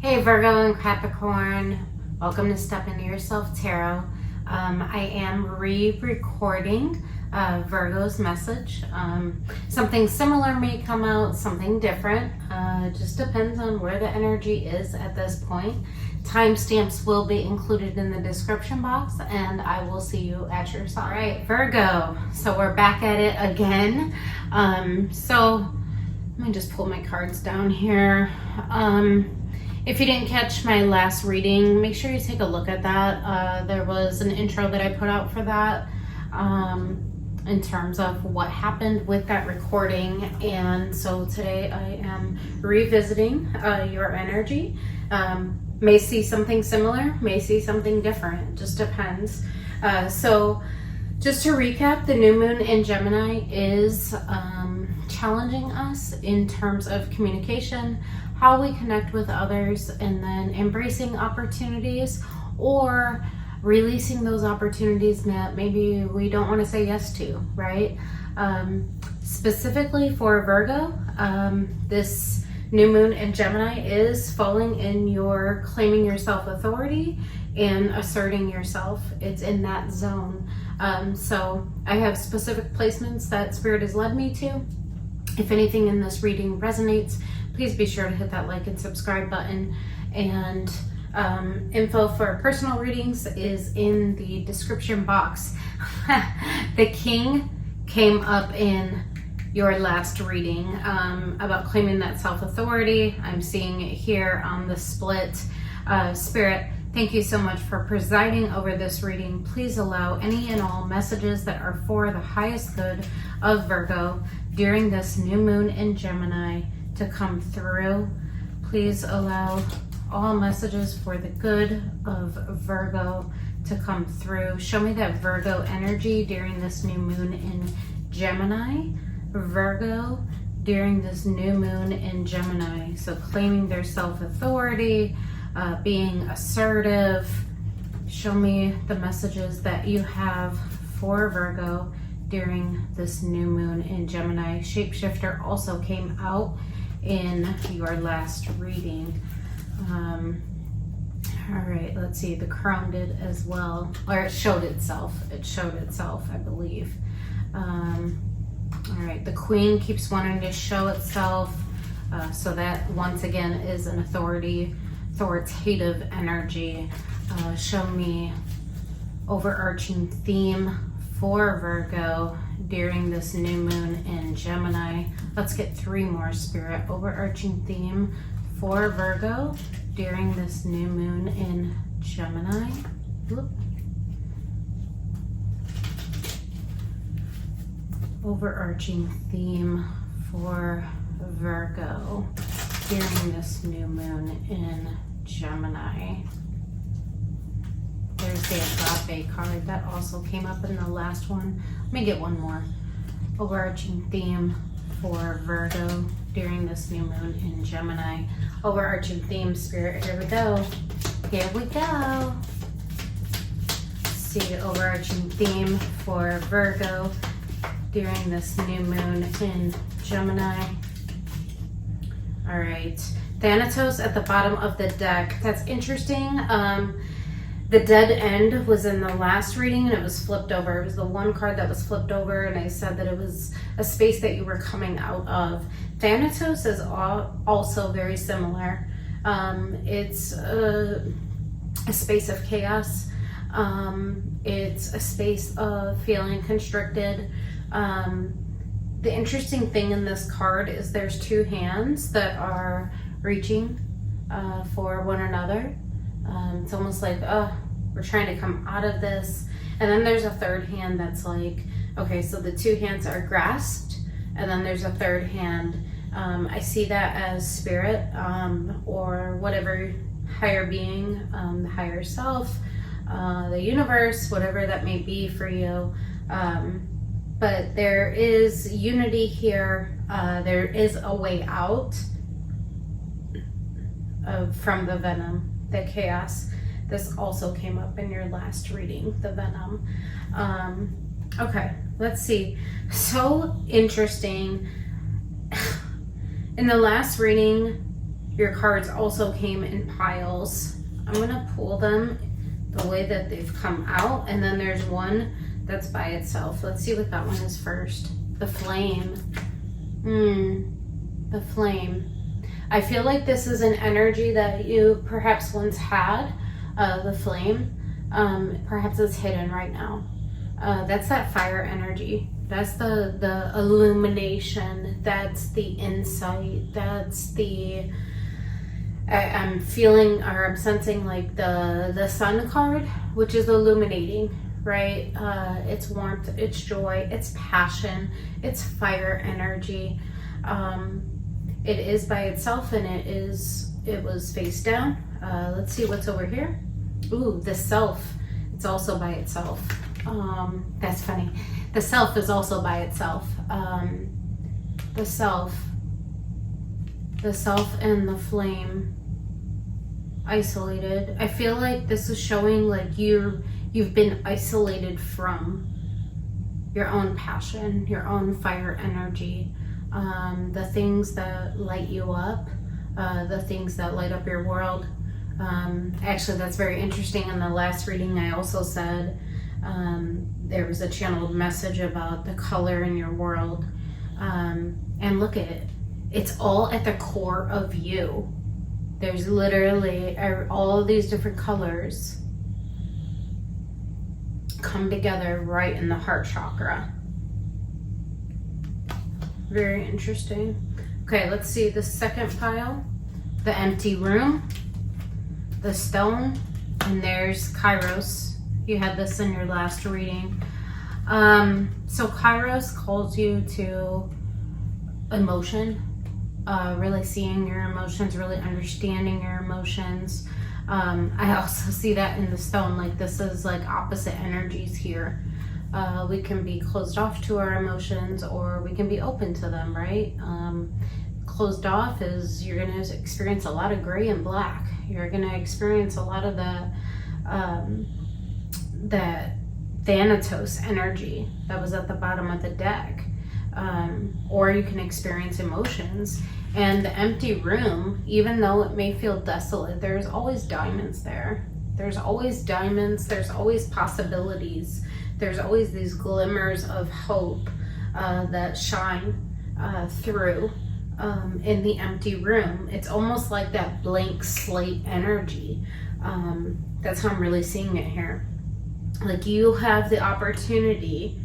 Hey Virgo and Capricorn, welcome to Step Into Yourself Tarot. I am re-recording Virgo's message. Something similar may come out, something different. It just depends on where the energy is at this point. Timestamps will be included in the description box and I will see you at your side. All right, Virgo, so we're back at it again. So let me just pull my cards down here. If you didn't catch my last reading, make sure you take a look at that. There was an intro that I put out for that in terms of what happened with that recording. And so today I am revisiting your energy. May see something similar, may see something different, just depends. So just to recap, the new moon in Gemini is challenging us in terms of communication, how we connect with others, and then embracing opportunities or releasing those opportunities that maybe we don't want to say yes to, right? Specifically for Virgo, this new moon in Gemini is falling in your claiming your self-authority and asserting yourself. It's in that zone. So I have specific placements that Spirit has led me to. If anything in this reading resonates, please be sure to hit that like and subscribe button. And info for personal readings is in the description box. The King came up in your last reading about claiming that self-authority. I'm seeing it here on the split. Spirit, thank you so much for presiding over this reading. Please allow any and all messages that are for the highest good of Virgo during this new moon in Gemini to come through. Please allow all messages for the good of Virgo to come through. Show me that Virgo energy during this new moon in Gemini. Virgo during this new moon in Gemini. So claiming their self-authority, being assertive. Show me the messages that you have for Virgo during this new moon in Gemini. Shapeshifter also came out in your last reading. All right, let's see. The Crown did as well, or it showed itself. It showed itself, I believe. All right, the Queen keeps wanting to show itself. So that once again is an authoritative energy. Show me overarching theme for Virgo during this new moon in Gemini. Let's get 3 more, Spirit. Overarching theme for Virgo during this new moon in Gemini. Whoop. Overarching theme for Virgo during this new moon in Gemini. There's the Agape card that also came up in the last one. Let me get one more. Overarching theme for Virgo during this new moon in Gemini. Overarching theme, Spirit. Here we go. Here we go. See, overarching theme for Virgo during this new moon in Gemini. All right. Thanatos at the bottom of the deck. That's interesting. The dead end was in the last reading and it was flipped over. It was the one card that was flipped over, and I said that it was a space that you were coming out of. Thanatos is also very similar. It's a space of chaos. It's a space of feeling constricted. The interesting thing in this card is there's 2 hands that are reaching for one another. It's almost like, oh, we're trying to come out of this. And then there's a 3rd hand that's like, okay, so the 2 hands are grasped, and then there's a 3rd hand. I see that as Spirit or whatever higher being, the higher self, the universe, whatever that may be for you. But there is unity here. There is a way out from the venom, the chaos. This also came up in your last reading, the venom. Okay, let's see. So interesting. In the last reading, Your cards also came in piles. I'm gonna pull them the way that they've come out, and then there's one that's by itself. Let's see what that one is first. The flame. The flame. I feel like this is an energy that you perhaps once had, the flame. Perhaps it's hidden right now. That's that fire energy. That's the illumination. That's the insight. That's the... I'm feeling, or I'm sensing like the sun card, which is illuminating, right? It's warmth, it's joy, it's passion, it's fire energy. It is by itself, and it was face down. Let's see what's over here. Ooh, the self. It's also by itself. That's funny. The self is also by itself. The self and the flame, isolated. I feel like this is showing like you've been isolated from your own passion, your own fire energy, the things that light you up, the things that light up your world. Actually, that's very interesting. In the last reading, I also said there was a channeled message about the color in your world. And look at it. It's all at the core of you. There's literally all of these different colors come together right in the heart chakra. Very interesting. Okay, let's see the second pile. The empty room, the stone, and there's Kairos. You had this in your last reading. So Kairos calls you to emotion. Really seeing your emotions, really understanding your emotions. I also see that in the stone, like this is like opposite energies here. We can be closed off to our emotions, or we can be open to them, right? Closed off is you're going to experience a lot of gray and black. You're going to experience a lot of that Thanatos energy that was at the bottom of the deck. Or you can experience emotions. And the empty room, even though it may feel desolate, there's always diamonds there. There's always diamonds. There's always possibilities. There's always these glimmers of hope that shine through in the empty room. It's almost like that blank slate energy. That's how I'm really seeing it here. Like you have the opportunity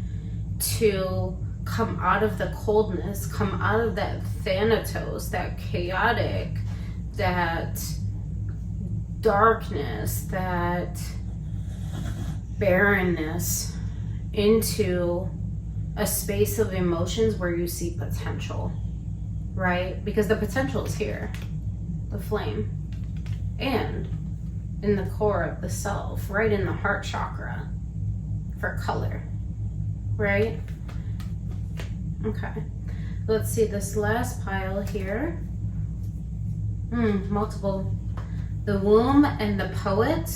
to come out of the coldness, come out of that Thanatos, that chaotic, that darkness, that barrenness, into a space of emotions where you see potential, right? Because the potential is here, the flame, and in the core of the self, right in the heart chakra, for color, right? Okay, let's see this last pile here. Multiple. The womb and the poet.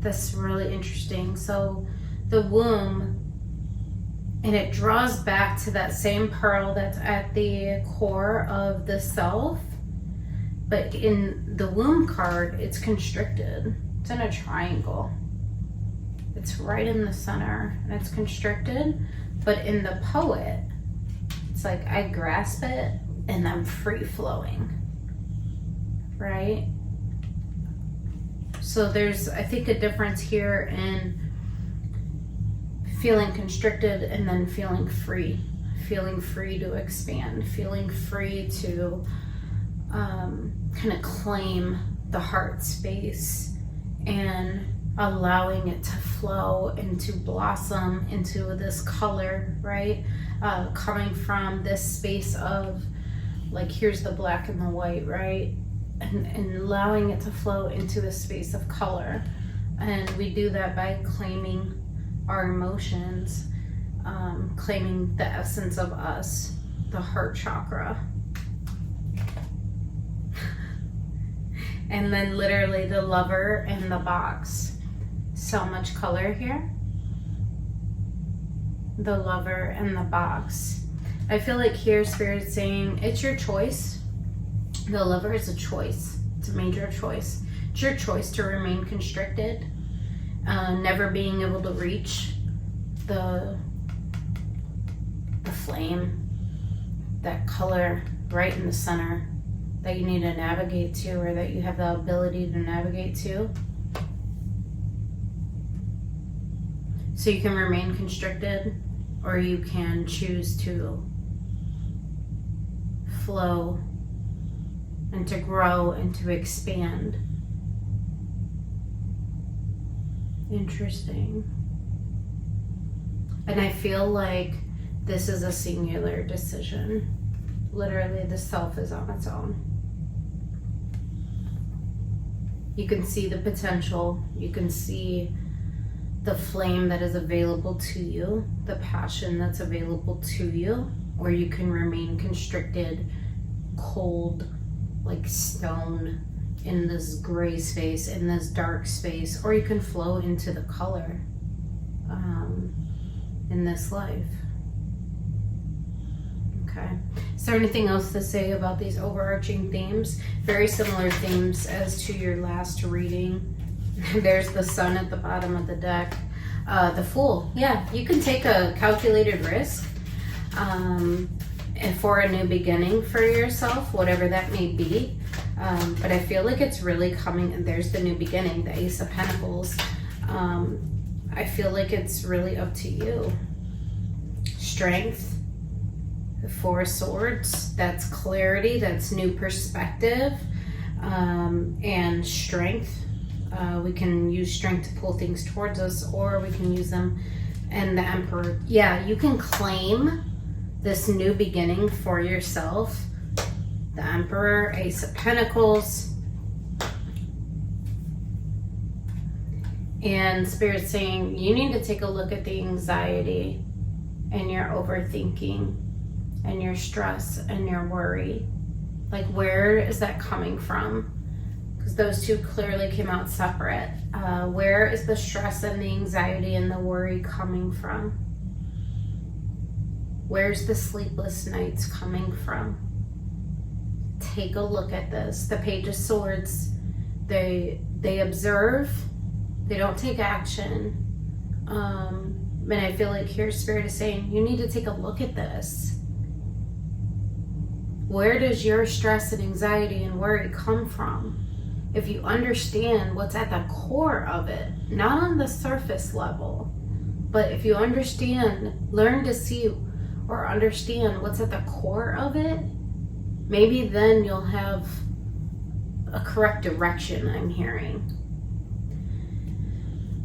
That's really interesting. So the womb, and it draws back to that same pearl that's at the core of the self. But in the womb card, it's constricted. It's in a triangle. It's right in the center, and it's constricted. But in the poet, it's like I grasp it and I'm free flowing, right? So there's, I think, a difference here in feeling constricted and then feeling free to expand, feeling free to kind of claim the heart space and allowing it to flow and to blossom into this color, right? Coming from this space of like, here's the black and the white, right? And allowing it to flow into a space of color. And we do that by claiming our emotions, claiming the essence of us, the heart chakra. And then literally the lover and the box. So much color here. The lover and the box. I feel like here Spirit's saying it's your choice. The Lover is a choice. It's a major choice. It's your choice to remain constricted, never being able to reach the flame, that color right in the center that you need to navigate to, or that you have the ability to navigate to. So you can remain constricted, or you can choose to flow and to grow and to expand. Interesting. And I feel like this is a singular decision. Literally, the self is on its own. You can see the potential. You can see the flame that is available to you, the passion that's available to you, or you can remain constricted, cold, like stone, in this gray space, in this dark space, or you can flow into the color in this life. Okay. Is there anything else to say about these overarching themes? Very similar themes as to your last reading. There's the Sun at the bottom of the deck. The Fool. Yeah, you can take a calculated risk and for a new beginning for yourself, whatever that may be. But I feel like it's really coming, and there's the new beginning, the Ace of Pentacles. I feel like it's really up to you. Strength, the Four of Swords, that's clarity, that's new perspective, and strength. We can use strength to pull things towards us, or we can use them. And the Emperor. Yeah, you can claim this new beginning for yourself. The Emperor, Ace of Pentacles. And Spirit's saying you need to take a look at the anxiety and your overthinking and your stress and your worry. Like, where is that coming from? Because those two clearly came out separate. Where is the stress and the anxiety and the worry coming from? Where's the sleepless nights coming from? Take a look at this. The Page of Swords, they observe, they don't take action. And I feel like here Spirit is saying, you need to take a look at this. Where does your stress and anxiety and worry come from? If you understand what's at the core of it, not on the surface level, but if you understand, learn to see or understand what's at the core of it, maybe then you'll have a correct direction, I'm hearing.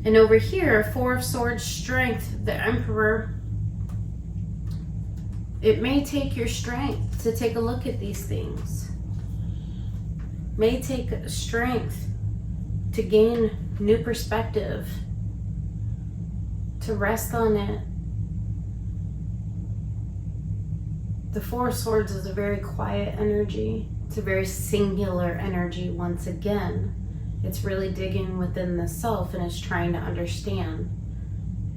And over here, Four of Swords, Strength, the Emperor. It may take your strength to take a look at these things. May take strength to gain new perspective, to rest on it. The Four of Swords is a very quiet energy. It's a very singular energy once again. It's really digging within the self and it's trying to understand.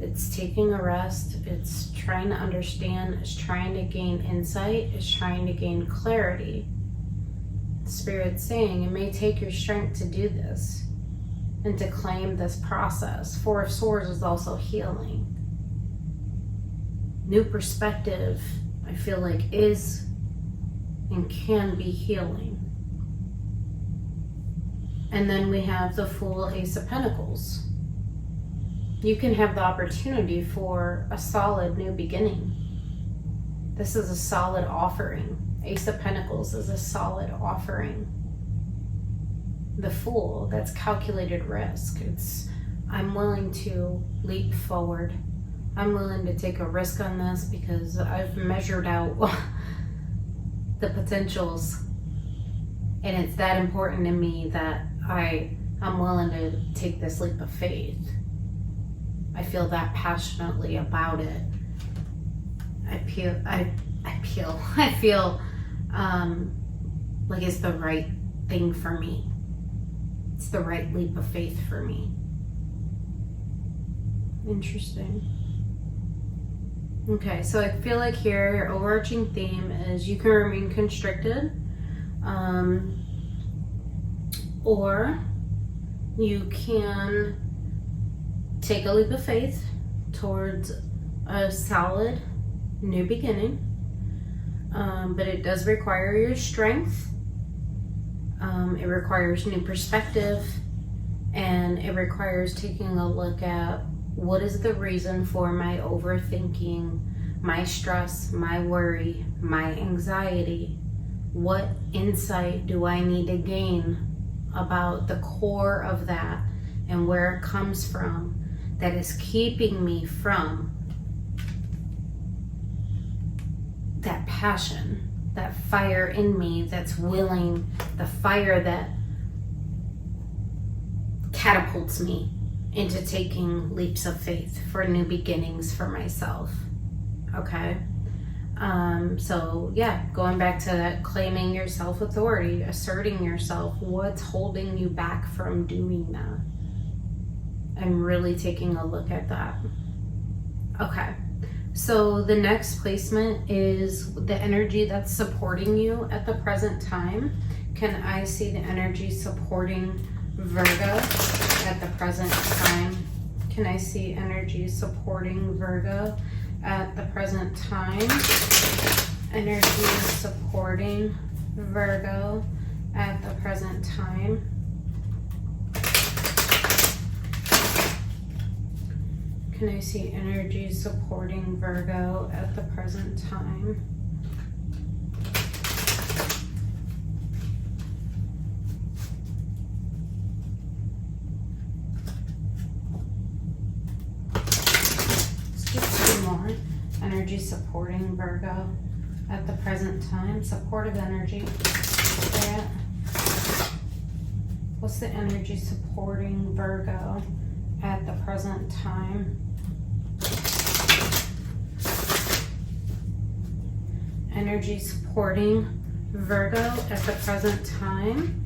It's taking a rest. It's trying to understand. It's trying to gain insight. It's trying to gain clarity. Spirit's saying it may take your strength to do this and to claim this process. Four of Swords is also healing. New perspective, I feel like, is and can be healing. And then we have the Fool, Ace of Pentacles. You can have the opportunity for a solid new beginning. This is a solid offering. Ace of Pentacles is a solid offering. The Fool, that's calculated risk. It's, I'm willing to leap forward. I'm willing to take a risk on this because I've measured out the potentials. And it's that important to me that I'm willing to take this leap of faith. I feel that passionately about it. I feel like it's the right thing for me. It's the right leap of faith for me. Interesting. Okay, so I feel like here your overarching theme is you can remain constricted. Or you can take a leap of faith towards a solid new beginning. But it does require your strength. It requires new perspective, and it requires taking a look at what is the reason for my overthinking, my stress, my worry, my anxiety. What insight do I need to gain about the core of that and where it comes from that is keeping me from that passion, that fire in me that's willing, the fire that catapults me into taking leaps of faith for new beginnings for myself. Okay? So yeah, going back to that, claiming your self-authority, asserting yourself, what's holding you back from doing that? And really taking a look at that. Okay. So the next placement is the energy that's supporting you at the present time. Can I see the energy supporting Virgo at the present time? Can I see energy supporting Virgo at the present time? Energy supporting Virgo at the present time. Can I see energy supporting Virgo at the present time? Let's do two more. Energy supporting Virgo at the present time. Supportive energy. That. What's the energy supporting Virgo at the present time? Energy supporting Virgo at the present time.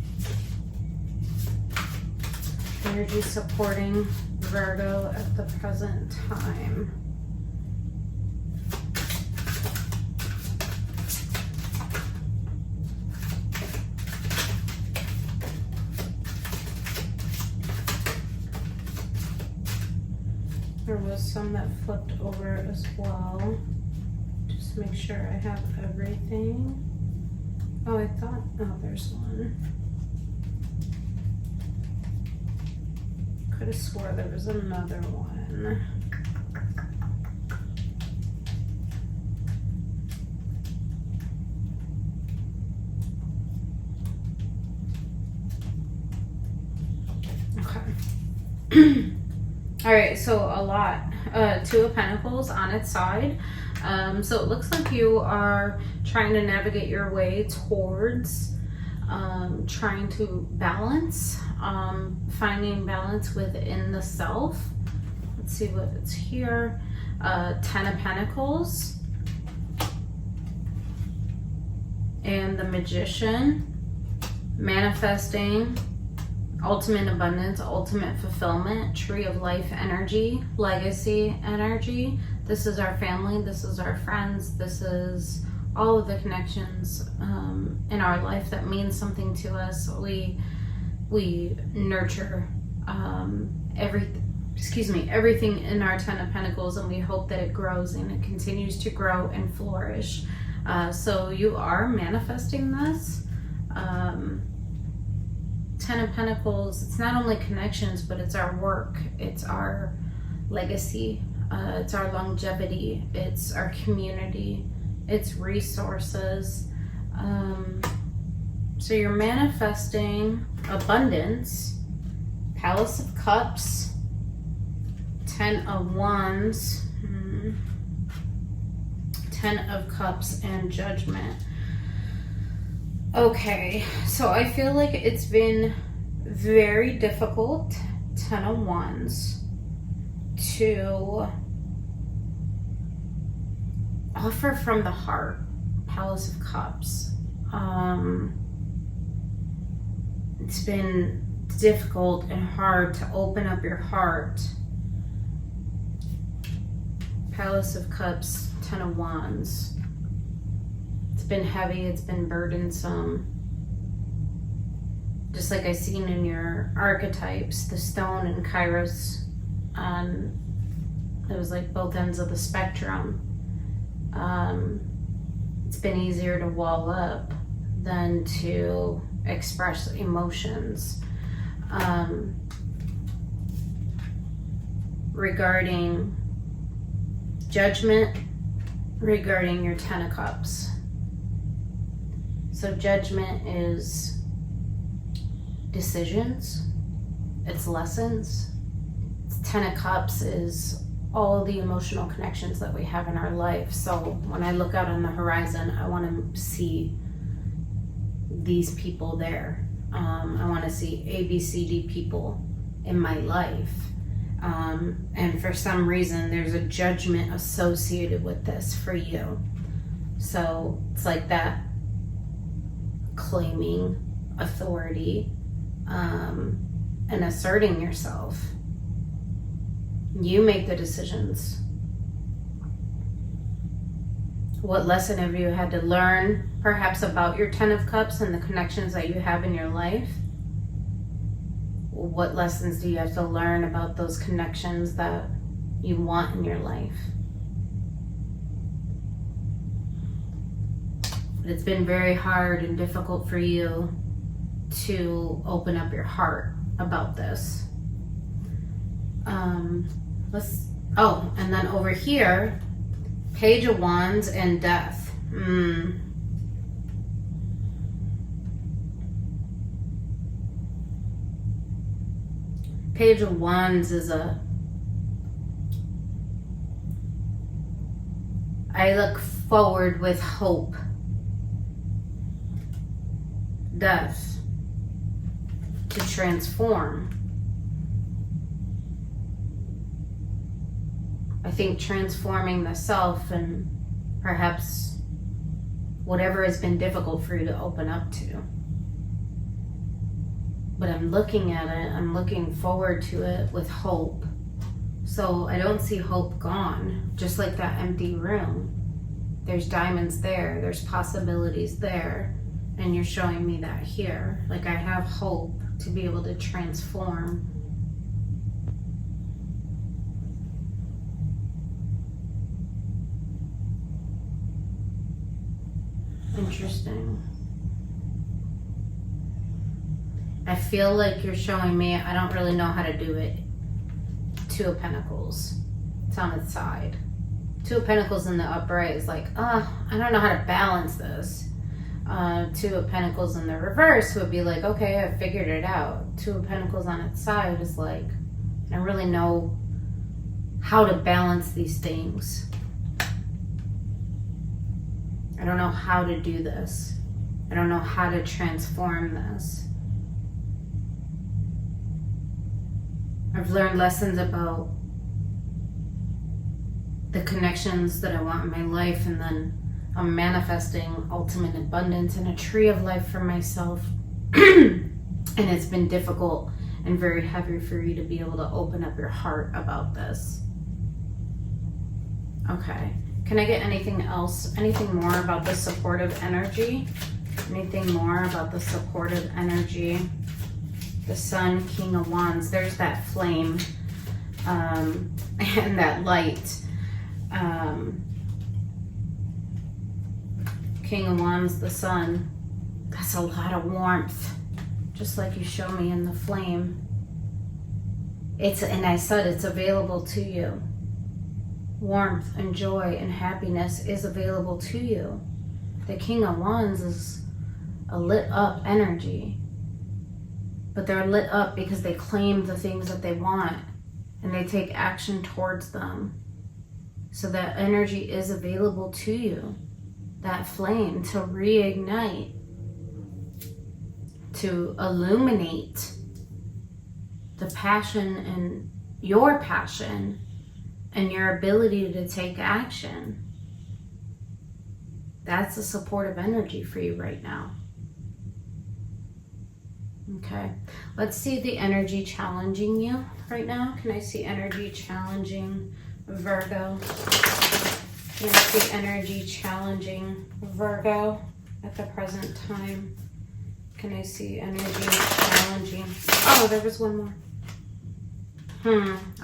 Energy supporting Virgo at the present time. There was some that flipped over as well. Just make sure I have everything. Oh, I thought, oh, there's one. Could have swore there was another one. Okay. All right, so a lot. Two of Pentacles on its side. So it looks like you are trying to navigate your way towards trying to balance, finding balance within the self. Let's see what it's here. 10 of Pentacles. And the Magician. Manifesting ultimate abundance, ultimate fulfillment, tree of life energy, legacy energy. This is our family, this is our friends, this is all of the connections in our life that means something to us. We nurture everything in our 10 of Pentacles, and we hope that it grows and it continues to grow and flourish. So you are manifesting this. 10 of Pentacles, it's not only connections, but it's our work, it's our legacy, it's our longevity, it's our community, it's resources. So you're manifesting abundance, Palace of Cups, 10 of Wands, 10 of Cups, and Judgment. Okay, so I feel like it's been very difficult, 10 of Wands, to offer from the heart, Palace of Cups. It's been difficult and hard to open up your heart. Palace of Cups, 10 of Wands. It's been heavy, it's been burdensome. just like I seen in your archetypes, the stone and Kairos, it was like both ends of the spectrum. It's been easier to wall up than to express emotions. Regarding judgment, regarding your Ten of Cups. So judgment is decisions, it's lessons. Ten of Cups is all the emotional connections that we have in our life. So when I look out on the horizon, I want to see these people there. I want to see A, B, C, D people in my life. And for some reason, there's a judgment associated with this for you. So it's like that claiming authority and asserting yourself. You make the decisions. What lesson have you had to learn, perhaps about your Ten of Cups and the connections that you have in your life? What lessons do you have to learn about those connections that you want in your life? But it's been very hard and difficult for you to open up your heart about this. And then over here, Page of Wands and Death. Page of Wands is I look forward with hope. Death, to transform. I think transforming the self and perhaps whatever has been difficult for you to open up to. But I'm looking at it, I'm looking forward to it with hope. So I don't see hope gone, just like that empty room. There's diamonds there, there's possibilities there, and you're showing me that here. Like I have hope to be able to transform. Interesting. I feel like you're showing me I don't really know how to do it. Two of Pentacles. It's on its side. Two of Pentacles in the upright is like, I don't know how to balance this. Two of Pentacles in the reverse would be like, okay, I figured it out. Two of Pentacles on its side is like, I don't really know how to balance these things. I don't know how to do this. I don't know how to transform this. I've learned lessons about the connections that I want in my life, and then I'm manifesting ultimate abundance and a tree of life for myself. And it's been difficult and very heavy for you to be able to open up your heart about this. Okay. Can I get anything else? Anything more about the supportive energy? Anything more about the supportive energy? The Sun, King of Wands. There's that flame and that light. King of Wands, the Sun. That's a lot of warmth. Just like you show me in the flame. And I said it's available to you. Warmth and joy and happiness is available to you. The King of Wands is a lit up energy. But they're lit up because they claim the things that they want and they take action towards them. So that energy is available to you. That flame to reignite, to illuminate the passion and your passion and your ability to take action. That's a supportive energy for you right now. Okay, let's see the energy challenging you right now. Can I see energy challenging Virgo? Can I see energy challenging Virgo at the present time? can I see energy challenging? Oh, there was one more.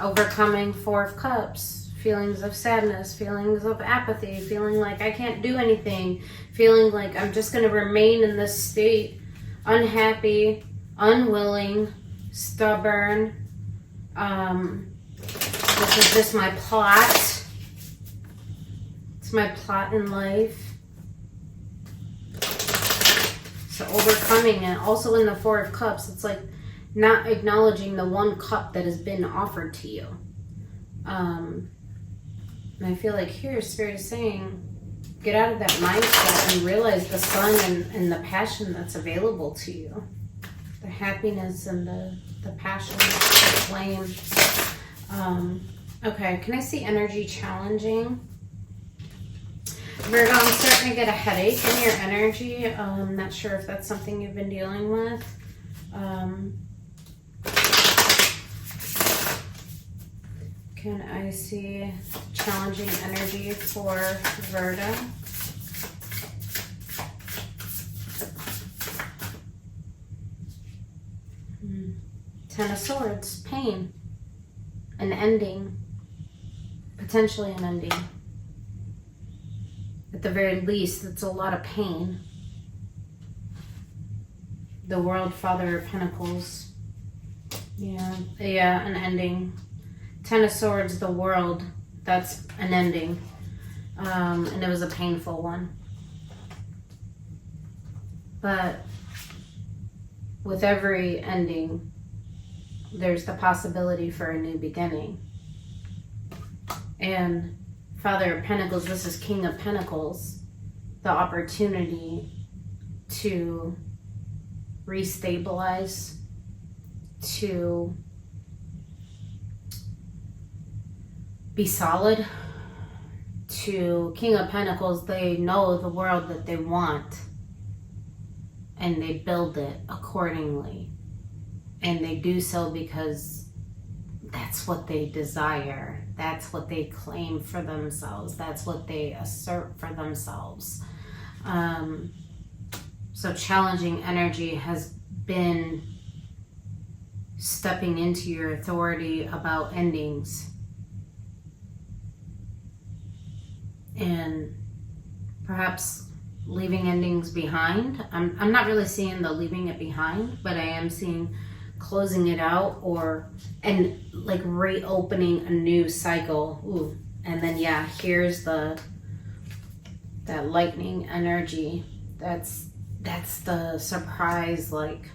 Overcoming 4 of Cups. Feelings of sadness, feelings of apathy, feeling like I can't do anything, feeling like I'm just going to remain in this state, unhappy, unwilling, stubborn. This is just my plot. It's my plot in life. So overcoming it. Also in the 4 of Cups, it's like not acknowledging the 1 cup that has been offered to you. And I feel like here Spirit is saying, get out of that mindset and realize the sun and the passion that's available to you. The happiness and the passion, the flame. Okay, can I see energy challenging? Virgo, I'm starting to get a headache in your energy. I'm not sure if that's something you've been dealing with. Can I see challenging energy for Virgo? Ten of Swords, pain, an ending, potentially an ending. At the very least, it's a lot of pain. The World, Father of Pentacles. Yeah, an ending. 10 of Swords, the World, that's an ending. And it was a painful one. But with every ending, there's the possibility for a new beginning. And Father of Pentacles, this is King of Pentacles, the opportunity to restabilize, to be solid. To King of Pentacles, they know the world that they want and they build it accordingly, and they do so because that's what they desire, that's what they claim for themselves, that's what they assert for themselves. So challenging energy has been stepping into your authority about endings and perhaps leaving endings behind. I'm not really seeing the leaving it behind, but I am seeing closing it out and like reopening a new cycle. Ooh. And then here's that lightning energy. That's the surprise, like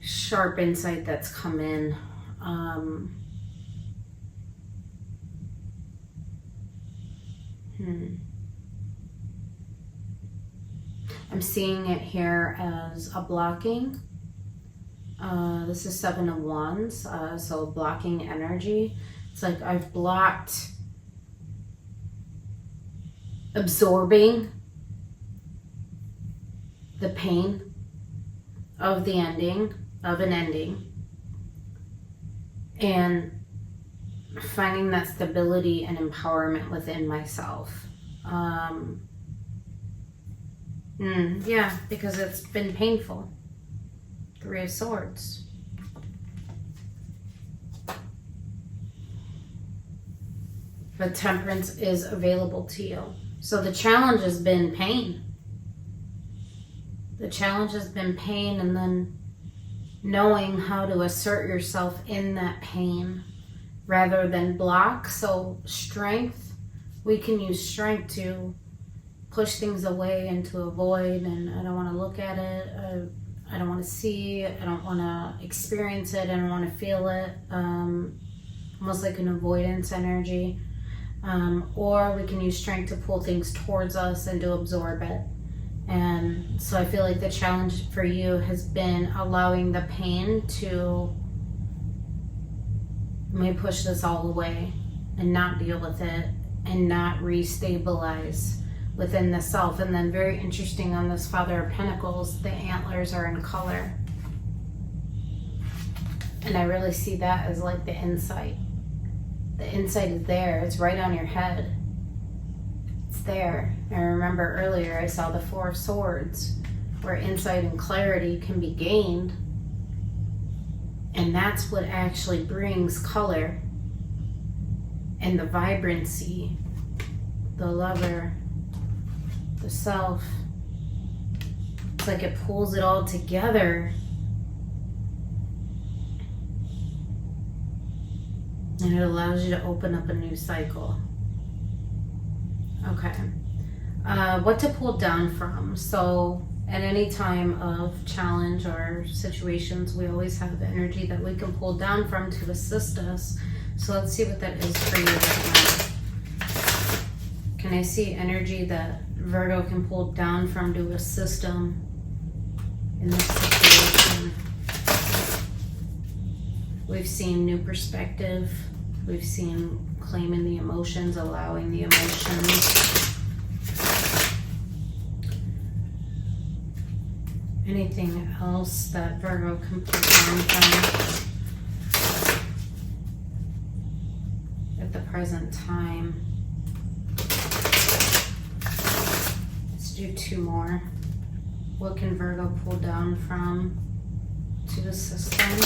sharp insight that's come in. I'm seeing it here as a blocking. This is 7 of Wands, so blocking energy. It's like I've blocked absorbing the pain of the ending, of an ending, and finding that stability and empowerment within myself. Because it's been painful. 3 of Swords. But Temperance is available to you. So the challenge has been pain. The challenge has been pain, and then knowing how to assert yourself in that pain rather than block. So strength, we can use strength to push things away and to avoid, and I don't want to look at it, I don't want to see it, I don't want to experience it, I don't want to feel it, almost like an avoidance energy. Or we can use strength to pull things towards us and to absorb it. And so I feel like the challenge for you has been allowing the pain to maybe push this all away and not deal with it and not restabilize within the self. And then very interesting on this Father of Pentacles, the antlers are in color. And I really see that as like the insight. The insight is there. It's right on your head. It's there. I remember earlier I saw the 4 of Swords. where insight and clarity can be gained. And that's what actually brings color and the vibrancy, the lover, the self. It's like it pulls it all together. And it allows you to open up a new cycle. Okay. What to pull down from. So at any time of challenge or situations, we always have the energy that we can pull down from to assist us. So let's see what that is for you right now. Can I see energy that Virgo can pull down from to assist them in this situation? We've seen new perspective. We've seen claiming the emotions, allowing the emotions. Anything else that Virgo can pull down from at the present time? Let's do 2 more. What can Virgo pull down from to assist them?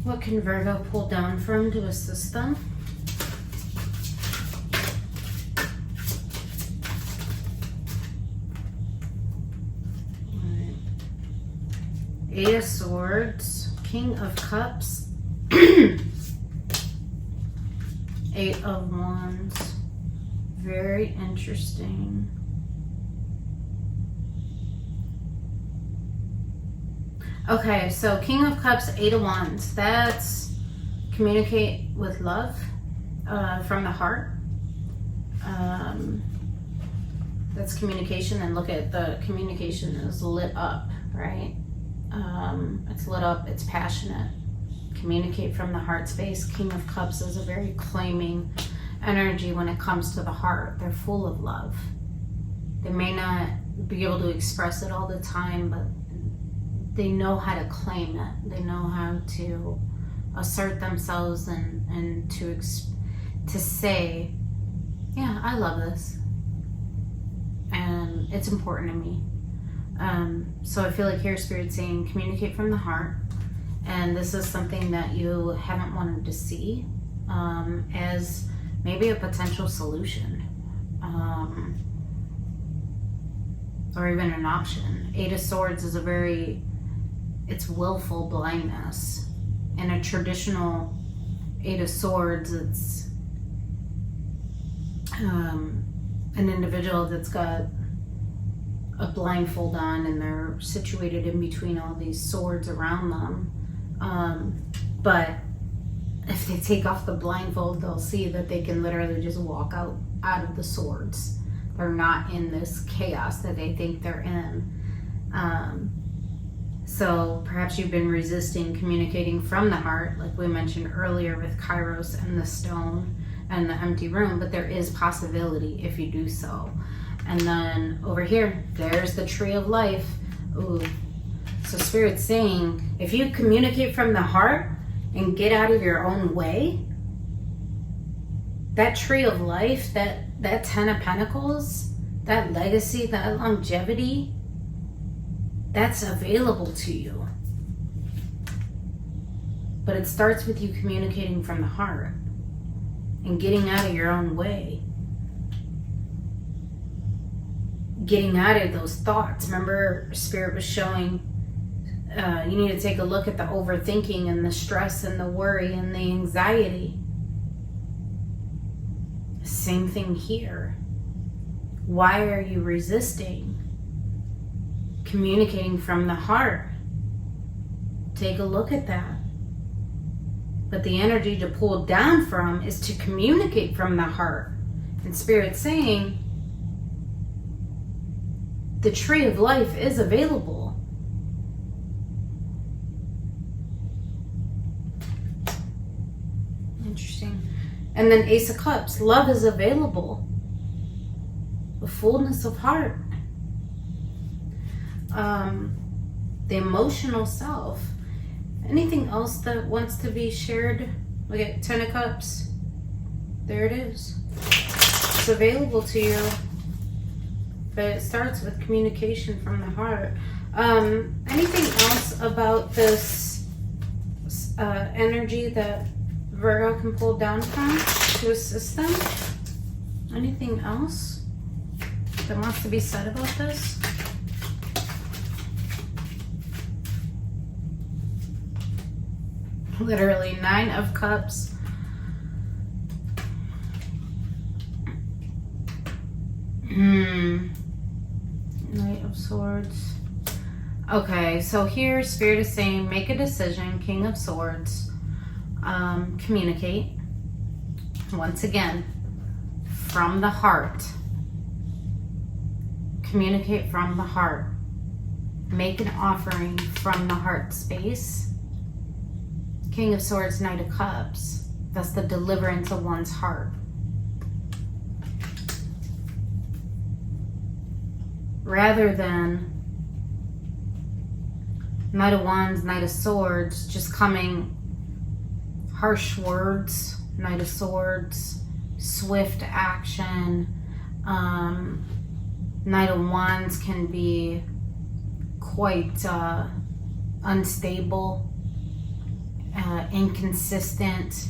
What can Virgo pull down from to assist them? All right. 8 of Swords, King of Cups, 8 of Wands. Very interesting. Okay, so King of Cups, 8 of Wands. That's communicate with love from the heart. That's communication, and look at the communication is lit up, right? It's lit up, it's passionate. Communicate from the heart space. King of Cups is a very claiming energy when it comes to the heart. They're full of love. They may not be able to express it all the time, but they know how to claim it. They know how to assert themselves and to say, yeah, I love this. And it's important to me. So I feel like here Spirit's saying communicate from the heart. And this is something that you haven't wanted to see as maybe a potential solution. Or even an option. 8 of Swords is it's willful blindness. In a traditional 8 of Swords, it's an individual that's got a blindfold on and they're situated in between all these swords around them. But if they take off the blindfold, they'll see that they can literally just walk out of the swords. They're not in this chaos that they think they're in. So perhaps you've been resisting communicating from the heart, like we mentioned earlier with Kairos and the stone and the empty room, but there is possibility if you do so. And then over here, there's the tree of life. Ooh. So Spirit's saying, if you communicate from the heart and get out of your own way, that tree of life, that 10 of Pentacles, that legacy, that longevity, that's available to you. But it starts with you communicating from the heart and getting out of your own way. Getting out of those thoughts. Remember, Spirit was showing you need to take a look at the overthinking and the stress and the worry and the anxiety. Same thing here. Why are you resisting communicating from the heart? Take a look at that. But the energy to pull down from is to communicate from the heart. And Spirit's saying the tree of life is available. Interesting. And then Ace of Cups, love is available. The fullness of heart. The emotional self. Anything else that wants to be shared? Look at 10 of Cups. There it is. It's available to you. But it starts with communication from the heart. Anything else about this energy that Virgo can pull down from to assist them? Anything else that wants to be said about this? Literally 9 of Cups. Knight of Swords. Okay, so here Spirit is saying make a decision. King of Swords. Communicate. Once again, from the heart. Communicate from the heart. Make an offering from the heart space. King of Swords, Knight of Cups. That's the deliverance of one's heart. Rather than Knight of Wands, Knight of Swords, just coming harsh words, Knight of Swords, swift action. Knight of Wands can be quite unstable, inconsistent.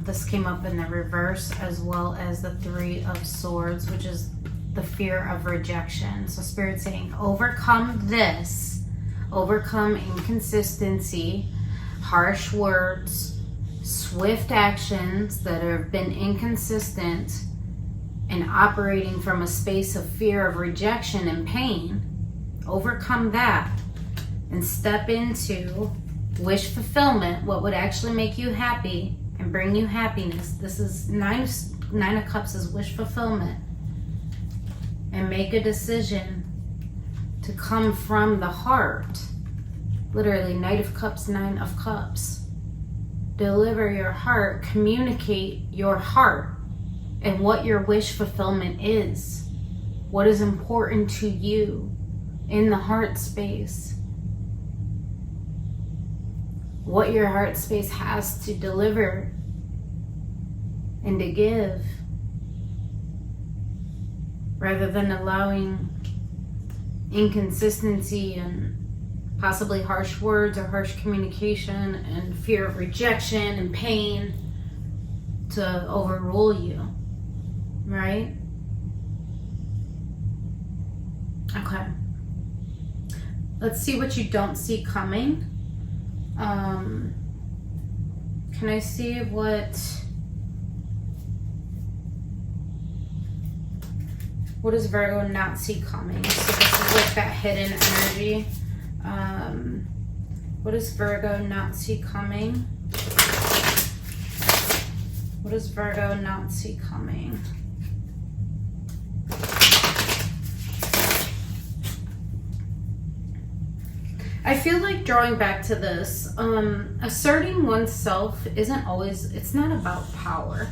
This came up in the reverse, as well as the 3 of Swords, which is the fear of rejection. So Spirit's saying overcome this, overcome inconsistency, harsh words, swift actions that have been inconsistent, and operating from a space of fear of rejection and pain. Overcome that and step into wish fulfillment, what would actually make you happy and bring you happiness. This is Nine of Cups is wish fulfillment. And make a decision to come from the heart. Literally, Knight of Cups, 9 of Cups. Deliver your heart, communicate your heart and what your wish fulfillment is. What is important to you in the heart space. What your heart space has to deliver and to give. Rather than allowing inconsistency and possibly harsh words or harsh communication and fear of rejection and pain to overrule you, right? Okay. Let's see what you don't see coming. Can I see what does Virgo not see coming? So this is like that hidden energy. What does Virgo not see coming? What does Virgo not see coming? I feel like drawing back to this, asserting oneself isn't always, it's not about power.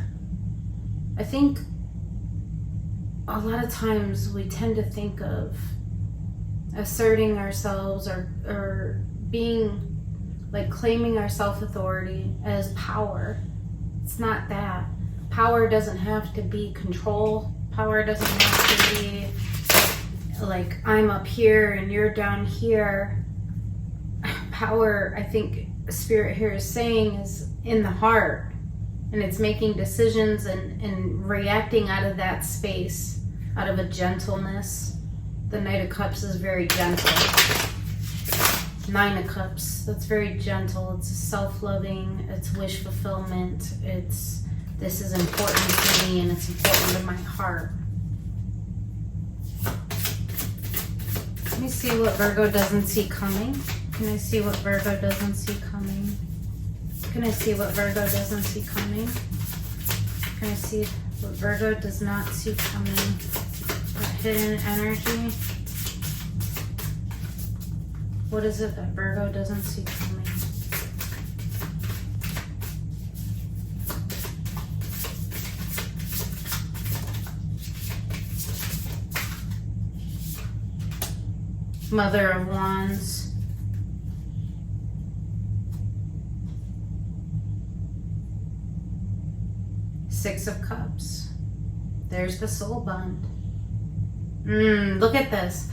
I think a lot of times we tend to think of asserting ourselves or being like claiming our self-authority as power. It's not that. Power doesn't have to be control. Power doesn't have to be like I'm up here and you're down here. Power, I think Spirit here is saying, is in the heart, and it's making decisions and reacting out of that space, out of a gentleness. The Knight of Cups is very gentle. 9 of Cups, that's very gentle. It's self-loving, it's wish fulfillment, it's this is important to me and it's important to my heart. Let me see what Virgo doesn't see coming. Can I see what Virgo doesn't see coming? Can I see what Virgo doesn't see coming? Can I see what Virgo does not see coming? That hidden energy. What is it that Virgo doesn't see coming? Mother of Wands. Six of Cups. There's the soul bond. Look at this.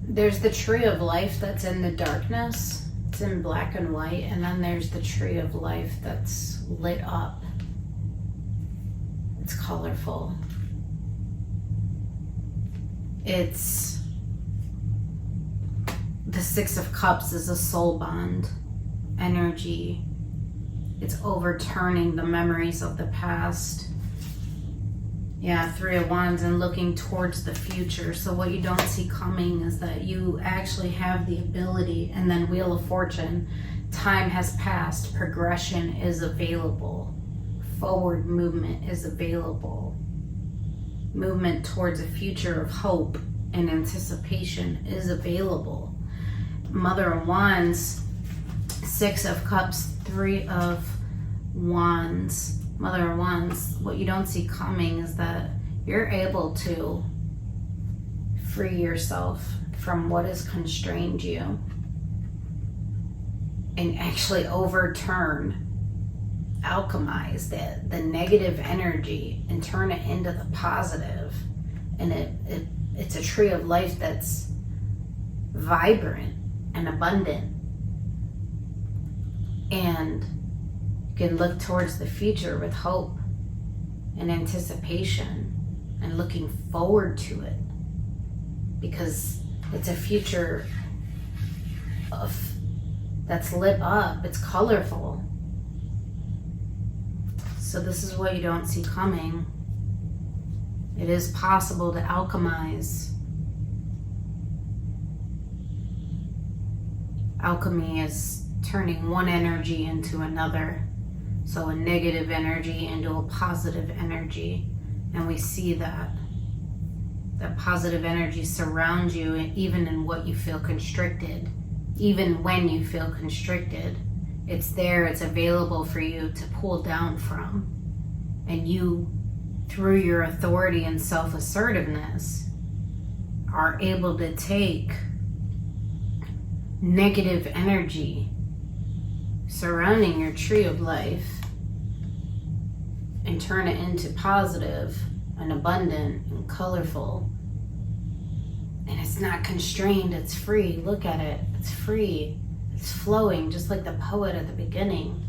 There's the tree of life that's in the darkness. It's in black and white. And then there's the tree of life that's lit up. It's colorful. It's the Six of Cups is a soul bond energy. It's overturning the memories of the past. Yeah, Three of Wands and looking towards the future. So what you don't see coming is that you actually have the ability, and then Wheel of Fortune, time has passed, progression is available, forward movement is available, movement towards a future of hope and anticipation is available. Mother of Wands, Six of Cups, Three of Wands, Mother of Wands, what you don't see coming is that you're able to free yourself from what has constrained you and actually overturn, alchemize the negative energy and turn it into the positive. And it's a tree of life that's vibrant and abundant. And you can look towards the future with hope and anticipation and looking forward to it, because it's a future that's lit up, it's colorful. So this is what you don't see coming. It is possible to alchemize. Alchemy is turning one energy into another. So a negative energy into a positive energy. And we see that. That positive energy surrounds you, even in what you feel constricted. Even when you feel constricted, it's there, it's available for you to pull down from. And you, through your authority and self-assertiveness, are able to take negative energy surrounding your tree of life and turn it into positive and abundant and colorful. And it's not constrained, it's free. Look at it, it's free. It's flowing, just like the poet at the beginning.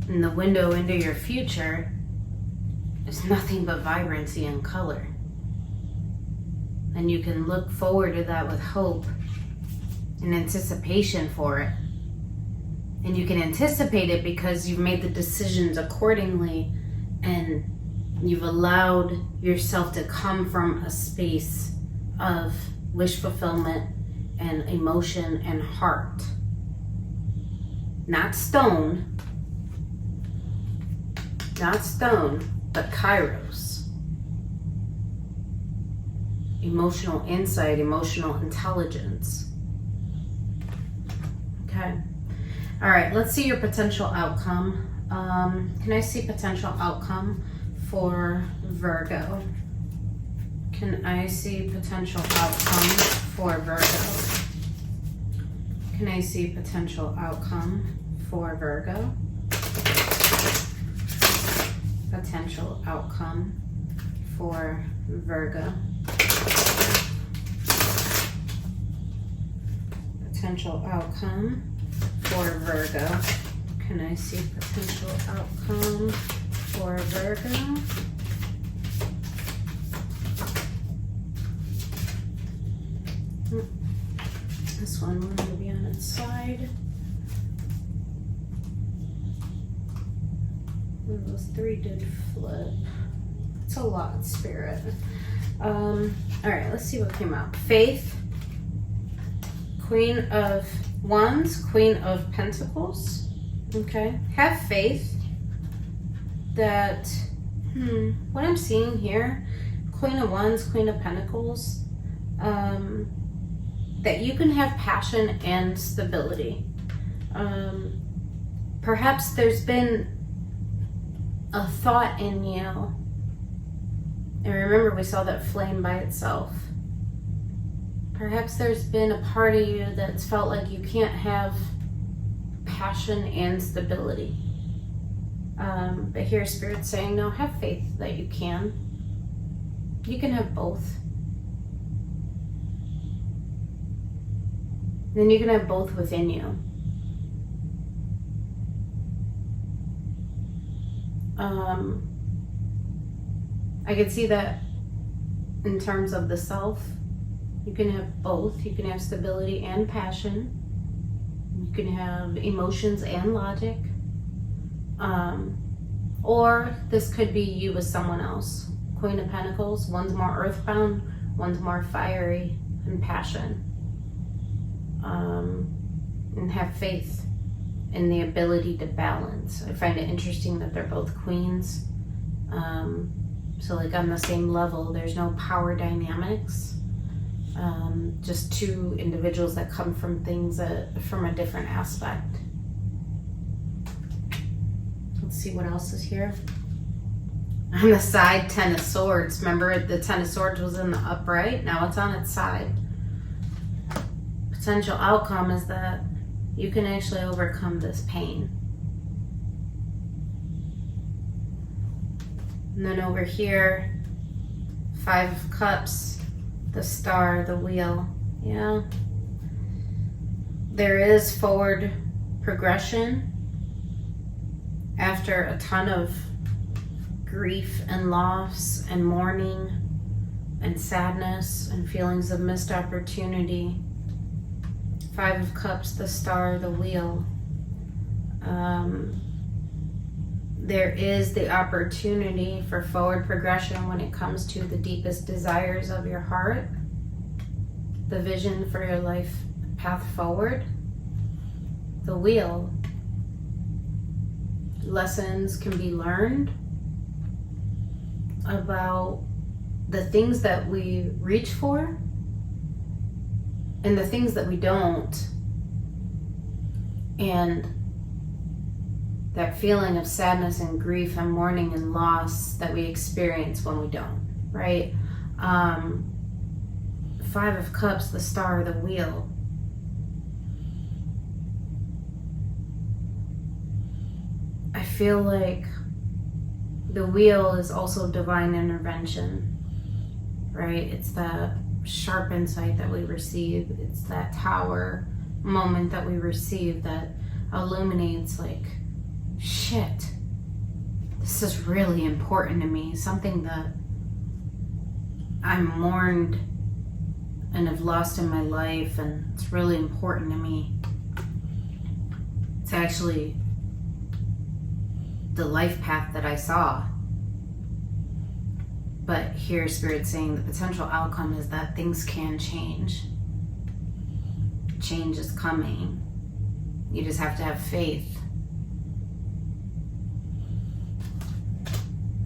And the window into your future is nothing but vibrancy and color. And you can look forward to that with hope and anticipation for it. And you can anticipate it because you've made the decisions accordingly and you've allowed yourself to come from a space of wish fulfillment and emotion and heart. Not stone, but kairos. Emotional insight, emotional intelligence. Okay. All right, let's see your potential outcome. Can I see potential outcome for Virgo? Can I see potential outcome for Virgo? Can I see potential outcome for Virgo? Potential outcome for Virgo. Potential outcome for Virgo. Can I see potential outcome for Virgo? This one will need to be on its side. Those three did flip. It's a lot, Spirit. All right, let's see what came out. Faith, Queen of Wands, Queen of Pentacles. Okay, have faith that, what I'm seeing here, Queen of Wands, Queen of Pentacles, that you can have passion and stability. Perhaps there's been a thought in you, and remember we saw that flame by itself. Perhaps there's been a part of you that's felt like you can't have passion and stability. But here Spirit's saying, no, have faith that you can. You can have both. Then you can have both within you. I could see that in terms of the self. You can have both. You can have stability and passion. You can have emotions and logic. Or this could be you with someone else. Queen of Pentacles. One's more earthbound, one's more fiery and passion. And have faith in the ability to balance. I find it interesting that they're both queens. So like on the same level, there's no power dynamics. Just two individuals that come from things from a different aspect. Let's see what else is here. On the side, Ten of Swords. Remember, the Ten of Swords was in the upright. Now it's on its side. Potential outcome is that you can actually overcome this pain. And then over here, Five of Cups, the Star, the Wheel. Yeah. There is forward progression after a ton of grief and loss and mourning and sadness and feelings of missed opportunity. Five of Cups, the Star, the Wheel. There is the opportunity for forward progression when it comes to the deepest desires of your heart, the vision for your life path forward. The Wheel. Lessons can be learned about the things that we reach for and the things that we don't, and that feeling of sadness and grief and mourning and loss that we experience when we don't, right? Five of Cups, the Star, the Wheel. I feel like the Wheel is also divine intervention, right? It's that sharp insight that we receive. It's that tower moment that we receive that illuminates like, shit, this is really important to me. Something that I'm mourned and have lost in my life, and it's really important to me. It's actually the life path that I saw. But here Spirit's saying the potential outcome is that things can change. Change is coming. You just have to have faith.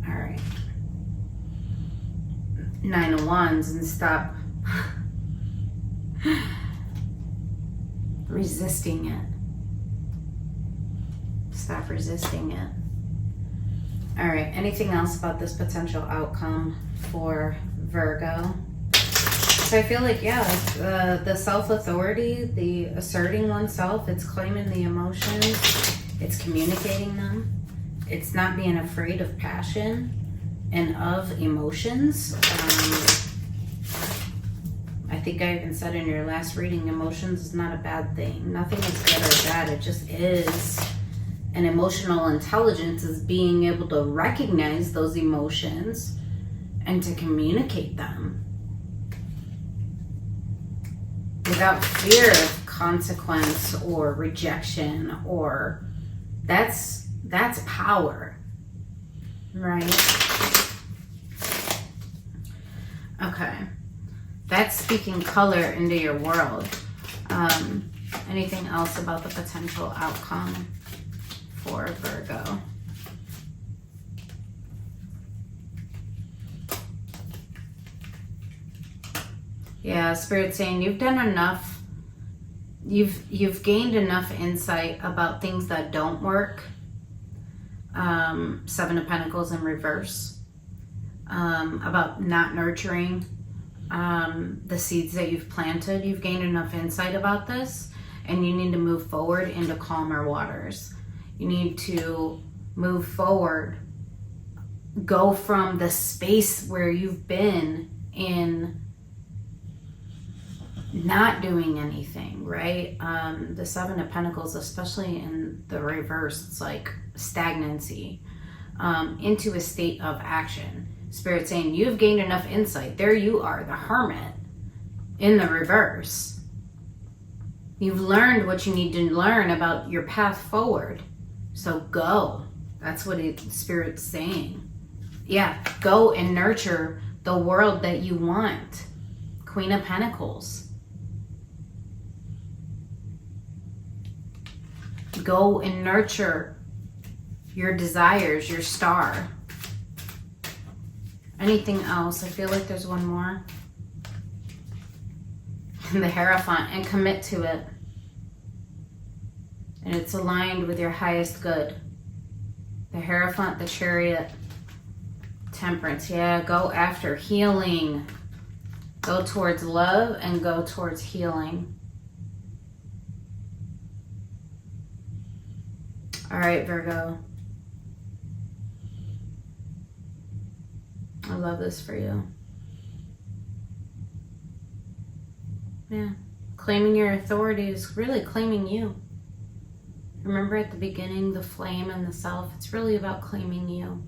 All right. Nine of Wands, and stop resisting it. Stop resisting it. All right, anything else about this potential outcome for Virgo? So I feel like, yeah, the self-authority, the asserting oneself, it's claiming the emotions, it's communicating them, it's not being afraid of passion and of emotions. I think I even said in your last reading, emotions is not a bad thing. Nothing is good or bad, it just is. And emotional intelligence is being able to recognize those emotions and to communicate them without fear of consequence or rejection, or that's power, right? Okay, that's speaking color into your world. Anything else about the potential outcome for Virgo? Yeah, Spirit's saying you've done enough. You've gained enough insight about things that don't work. Seven of Pentacles in reverse. About not nurturing the seeds that you've planted. You've gained enough insight about this. and you need to move forward into calmer waters. You need to move forward, go from the space where you've been in not doing anything, right? The Seven of Pentacles, especially in the reverse, it's like stagnancy, into a state of action. Spirit saying you've gained enough insight. There you are, the Hermit in the reverse. You've learned what you need to learn about your path forward. So go. That's what Spirit's saying. Yeah, go and nurture the world that you want. Queen of Pentacles. Go and nurture your desires, your star. Anything else? I feel like there's one more. The Hierophant, and commit to it. And it's aligned with your highest good. The Hierophant, the Chariot, Temperance. Yeah, go after healing. Go towards love and go towards healing. All right, Virgo. I love this for you. Yeah. Claiming your authority is really claiming you. Remember at the beginning, the flame and the self, it's really about claiming you.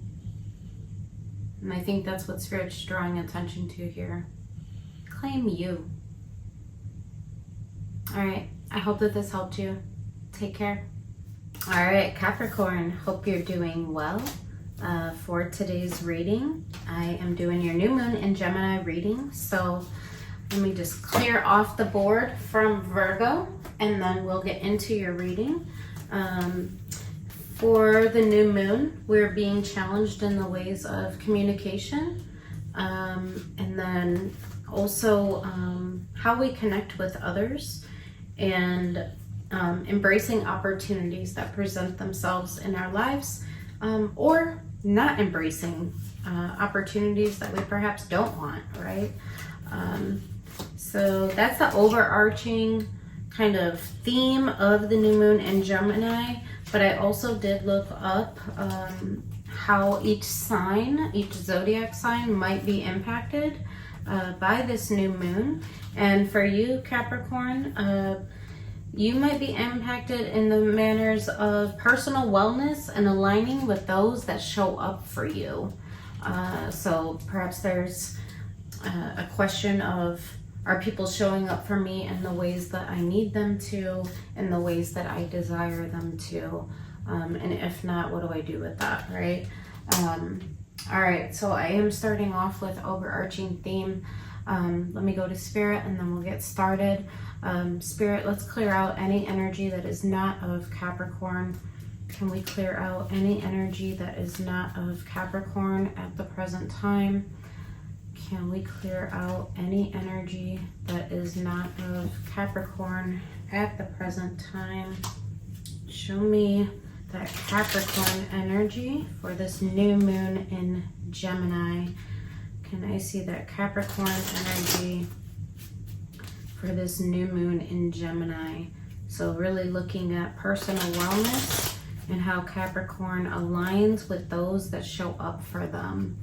And I think that's what Spirit's drawing attention to here. Claim you. All right. I hope that this helped you. Take care. All right, Capricorn. Hope you're doing well. For today's reading, I am doing your new moon in Gemini reading. So let me just clear off the board from Virgo, and then we'll get into your reading. For the new moon, we're being challenged in the ways of communication, and then also how we connect with others, and embracing opportunities that present themselves in our lives, or not embracing opportunities that we perhaps don't want, right? So that's the overarching kind of theme of the new moon in Gemini. But I also did look up how each sign, each zodiac sign might be impacted by this new moon. And for you, Capricorn, you might be impacted in the manners of personal wellness and aligning with those that show up for you. So perhaps there's a question of, are people showing up for me in the ways that I need them to, in the ways that I desire them to? And if not, what do I do with that, right? All right, so I am starting off with overarching theme. Let me go to Spirit and then we'll get started. Spirit, let's clear out any energy that is not of Capricorn. Can we clear out any energy that is not of Capricorn at the present time? Can we clear out any energy that is not of Capricorn at the present time? Show me that Capricorn energy for this new moon in Gemini. Can I see that Capricorn energy for this new moon in Gemini? So really looking at personal wellness and how Capricorn aligns with those that show up for them.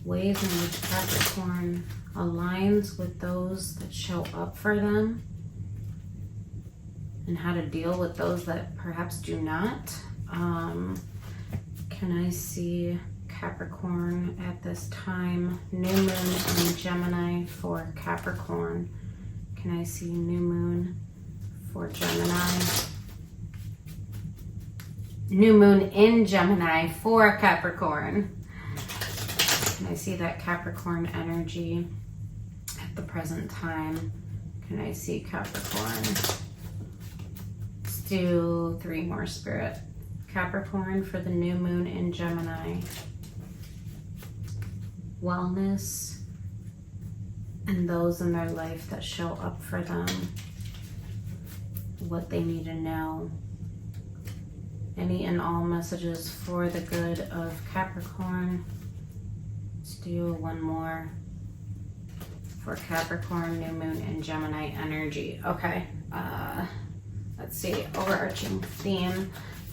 Ways in which Capricorn aligns with those that show up for them, and how to deal with those that perhaps do not. Can I see Capricorn at this time? New moon in Gemini for Capricorn. Can I see new moon for Gemini? New moon in Gemini for Capricorn. Can I see that Capricorn energy at the present time? Can I see Capricorn? Let's do 3 more, Spirit. Capricorn for the new moon in Gemini. Wellness and those in their life that show up for them. What they need to know. Any and all messages for the good of Capricorn. Let's do 1 more for Capricorn, new moon, and Gemini energy. Okay. Let's see, overarching theme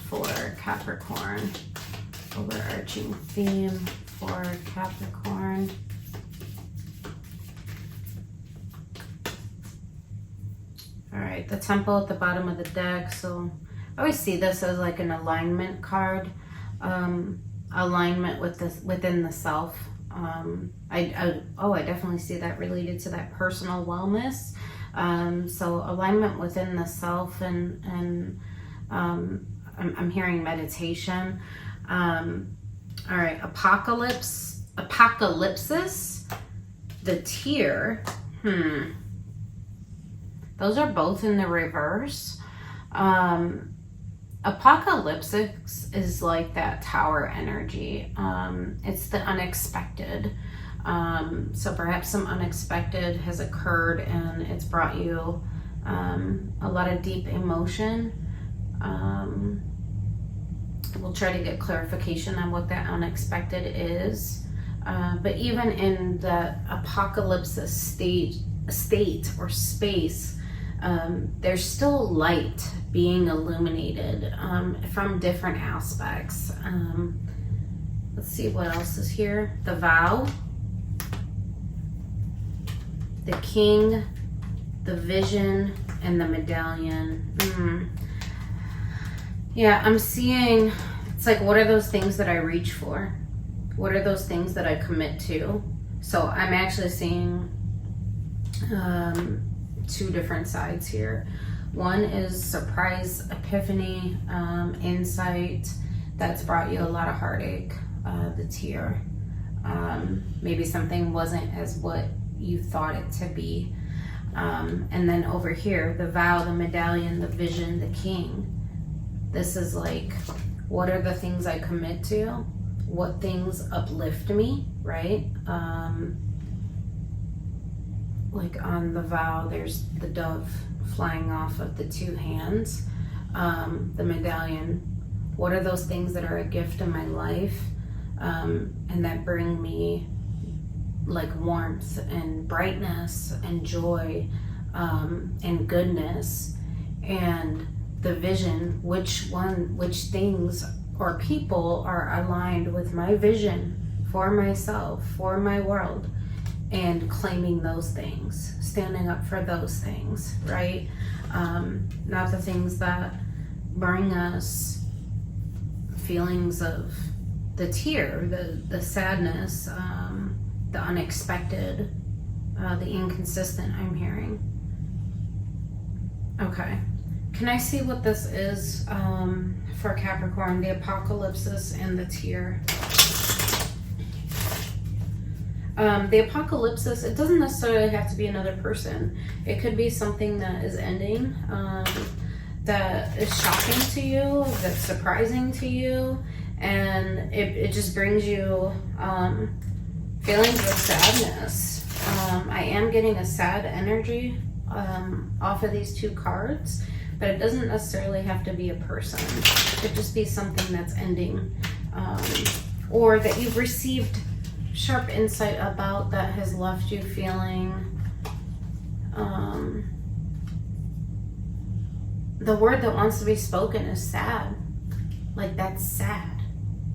for Capricorn. Overarching theme for Capricorn. All right, the Temple at the bottom of the deck. So I always see this as like an alignment card. Alignment with this within the self. I definitely see that related to that personal wellness. So alignment within the self, and I'm hearing meditation. All right, apocalypsis, the tear. Those are both in the reverse. Apocalypsis is like that tower energy. It's the unexpected. So perhaps some unexpected has occurred and it's brought you a lot of deep emotion. We'll try to get clarification on what that unexpected is. But even in the apocalypse state or space, there's still light being illuminated from different aspects. Let's see what else is here. The vow, the king, the vision, and the medallion. Yeah, I'm seeing, it's like, what are those things that I reach for? What are those things that I commit to? So I'm actually seeing two different sides here. One is surprise epiphany, insight that's brought you a lot of heartache, the tear. Maybe something wasn't as what you thought it to be. And then over here, the vow, the medallion, the vision, the king. This is like, what are the things I commit to? What things uplift me, right? Like on the vow, there's the dove flying off of the two hands. The medallion, what are those things that are a gift in my life and that bring me like warmth and brightness and joy and goodness? And the vision, which things or people are aligned with my vision for myself, for my world, and claiming those things, standing up for those things, right? Not the things that bring us feelings of the tear, the sadness, the unexpected, the inconsistent, I'm hearing. Okay. Can I see what this is for Capricorn, the apocalypsis and the tear? The apocalypsis, it doesn't necessarily have to be another person. It could be something that is ending, that is shocking to you, that's surprising to you, and it just brings you feelings of sadness. I am getting a sad energy off of these two cards, but it doesn't necessarily have to be a person. It could just be something that's ending, or that you've received sharp insight about that has left you feeling, the word that wants to be spoken is sad. Like, that's sad.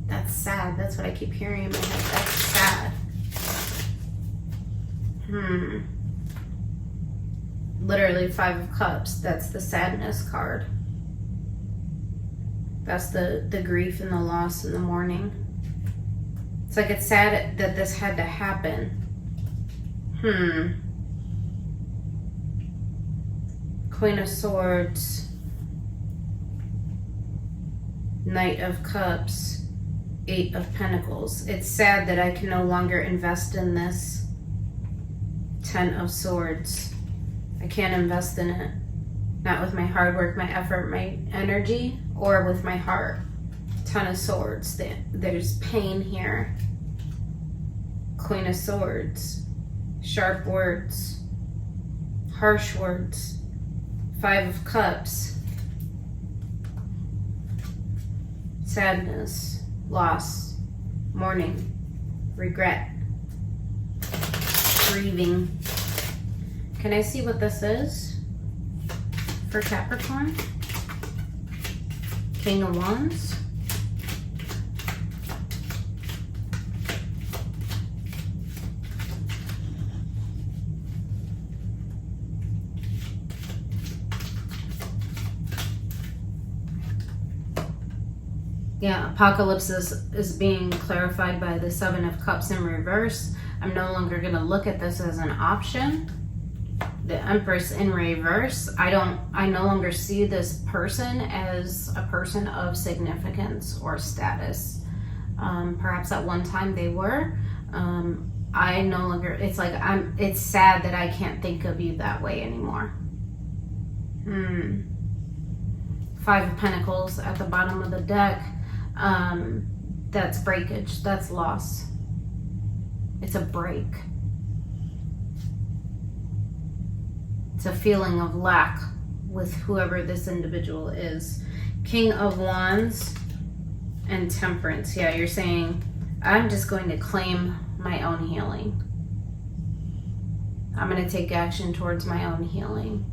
That's sad. That's what I keep hearing in my head. That's sad. Literally 5 of Cups. That's the sadness card. That's the grief and the loss and the mourning. It's like, it's sad that this had to happen. Queen of Swords. Knight of Cups. 8 of Pentacles. It's sad that I can no longer invest in this. 10 of Swords. I can't invest in it. Not with my hard work, my effort, my energy, or with my heart. 10 of Swords. There's pain here. Queen of Swords. Sharp words. Harsh words. 5 of Cups. Sadness. Loss. Mourning. Regret. Grieving. Can I see what this is for Capricorn? King of Wands. Yeah, apocalypse is being clarified by the Seven of Cups in reverse. I'm no longer going to look at this as an option. The Empress in reverse. I no longer see this person as a person of significance or status. Perhaps at one time they were. I no longer, it's sad that I can't think of you that way anymore. Five of Pentacles at the bottom of the deck. That's breakage. That's loss. It's a break. It's a feeling of lack with whoever this individual is. King of Wands and Temperance. Yeah, you're saying, I'm just going to claim my own healing. I'm going to take action towards my own healing.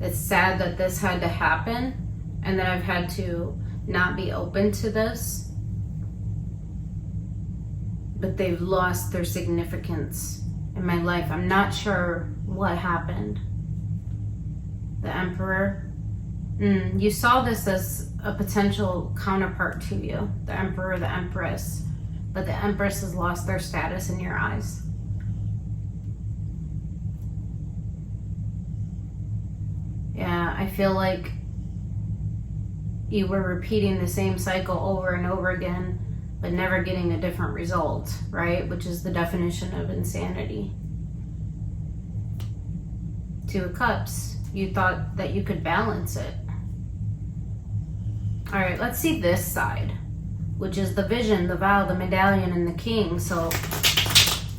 It's sad that this had to happen and that I've had to not be open to this. But they've lost their significance in my life. I'm not sure what happened. The Emperor. You saw this as a potential counterpart to you. The Emperor, the Empress. But the Empress has lost their status in your eyes. Yeah, I feel like you were repeating the same cycle over and over again, but never getting a different result, right? Which is the definition of insanity. Two of Cups. You thought that you could balance it. All right, let's see this side, which is the vision, the vow, the medallion, and the king. So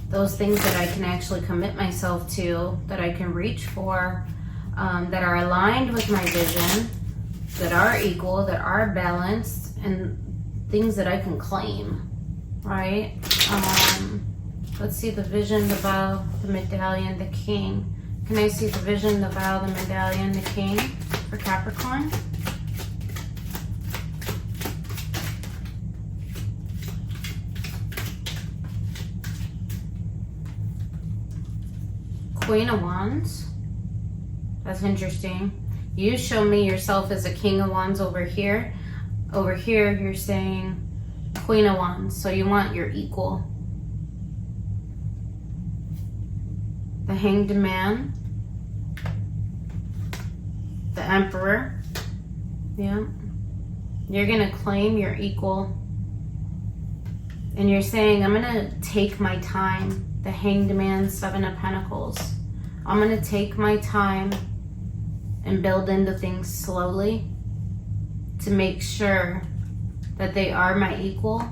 those things that I can actually commit myself to, that I can reach for, that are aligned with my vision, that are equal, that are balanced, and things that I can claim, right? Let's see the vision, the vow, the medallion, the king. Can I see the vision, the vow, the medallion, the king for Capricorn? Queen of Wands. That's interesting. You show me yourself as a King of Wands over here. Over here, you're saying Queen of Wands. So you want your equal. The Hanged Man. The Emperor. Yeah. You're going to claim your equal. And you're saying, I'm going to take my time. The Hanged Man, Seven of Pentacles. I'm going to take my time and build into things slowly to make sure that they are my equal,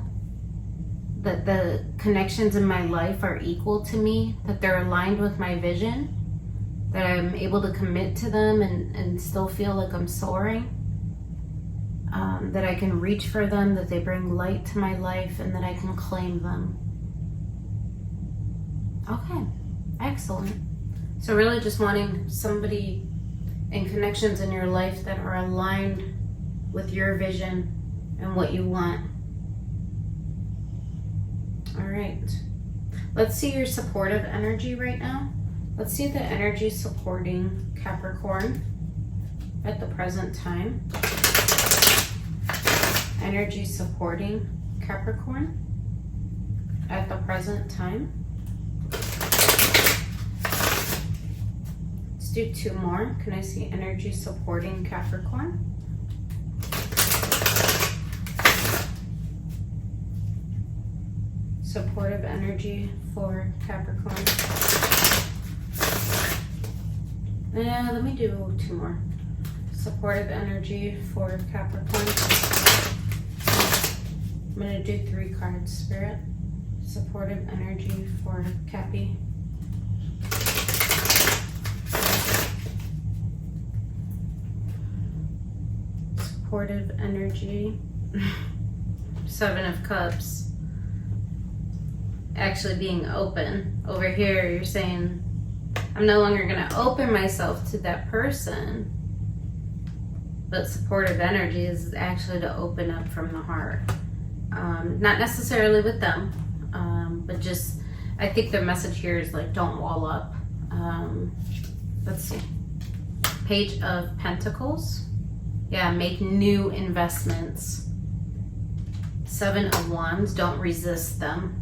that the connections in my life are equal to me, that they're aligned with my vision, that I'm able to commit to them and still feel like I'm soaring, that I can reach for them, that they bring light to my life, and that I can claim them. Okay, excellent. So really just wanting somebody and connections in your life that are aligned with your vision and what you want. All right. Let's see your supportive energy right now. Let's see the energy supporting Capricorn at the present time. Energy supporting Capricorn at the present time. Let's do two more. Can I see energy supporting Capricorn? Supportive energy for Capricorn. Let me do two more. Supportive energy for Capricorn. I'm going to do 3 cards, Spirit. Supportive energy for Cappy. Supportive energy. 7 of Cups. Actually being open. Over here, you're saying, I'm no longer going to open myself to that person. But supportive energy is actually to open up from the heart. Not necessarily with them, but just, I think the message here is like, don't wall up. Let's see. Page of Pentacles. Yeah, make new investments. 7 of Wands, don't resist them.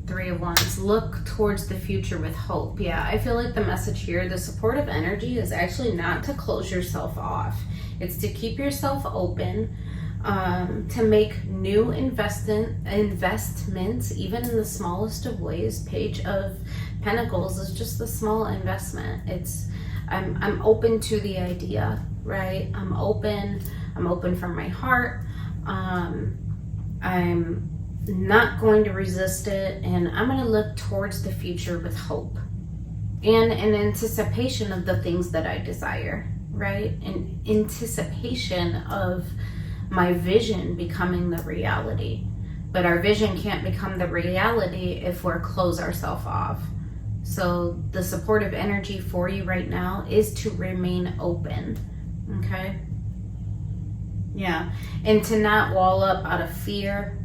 3 of Wands, look towards the future with hope. Yeah, I feel like the message here, the supportive energy is actually not to close yourself off. It's to keep yourself open, to make new investments, even in the smallest of ways. Page of Pentacles is just a small investment. It's, I'm open to the idea, right? I'm open from my heart. I'm not going to resist it, and I'm going to look towards the future with hope and in anticipation of the things that I desire, right? In anticipation of my vision becoming the reality. But our vision can't become the reality if we're close ourselves off. So the supportive energy for you right now is to remain open, okay? Yeah, and to not wall up out of fear,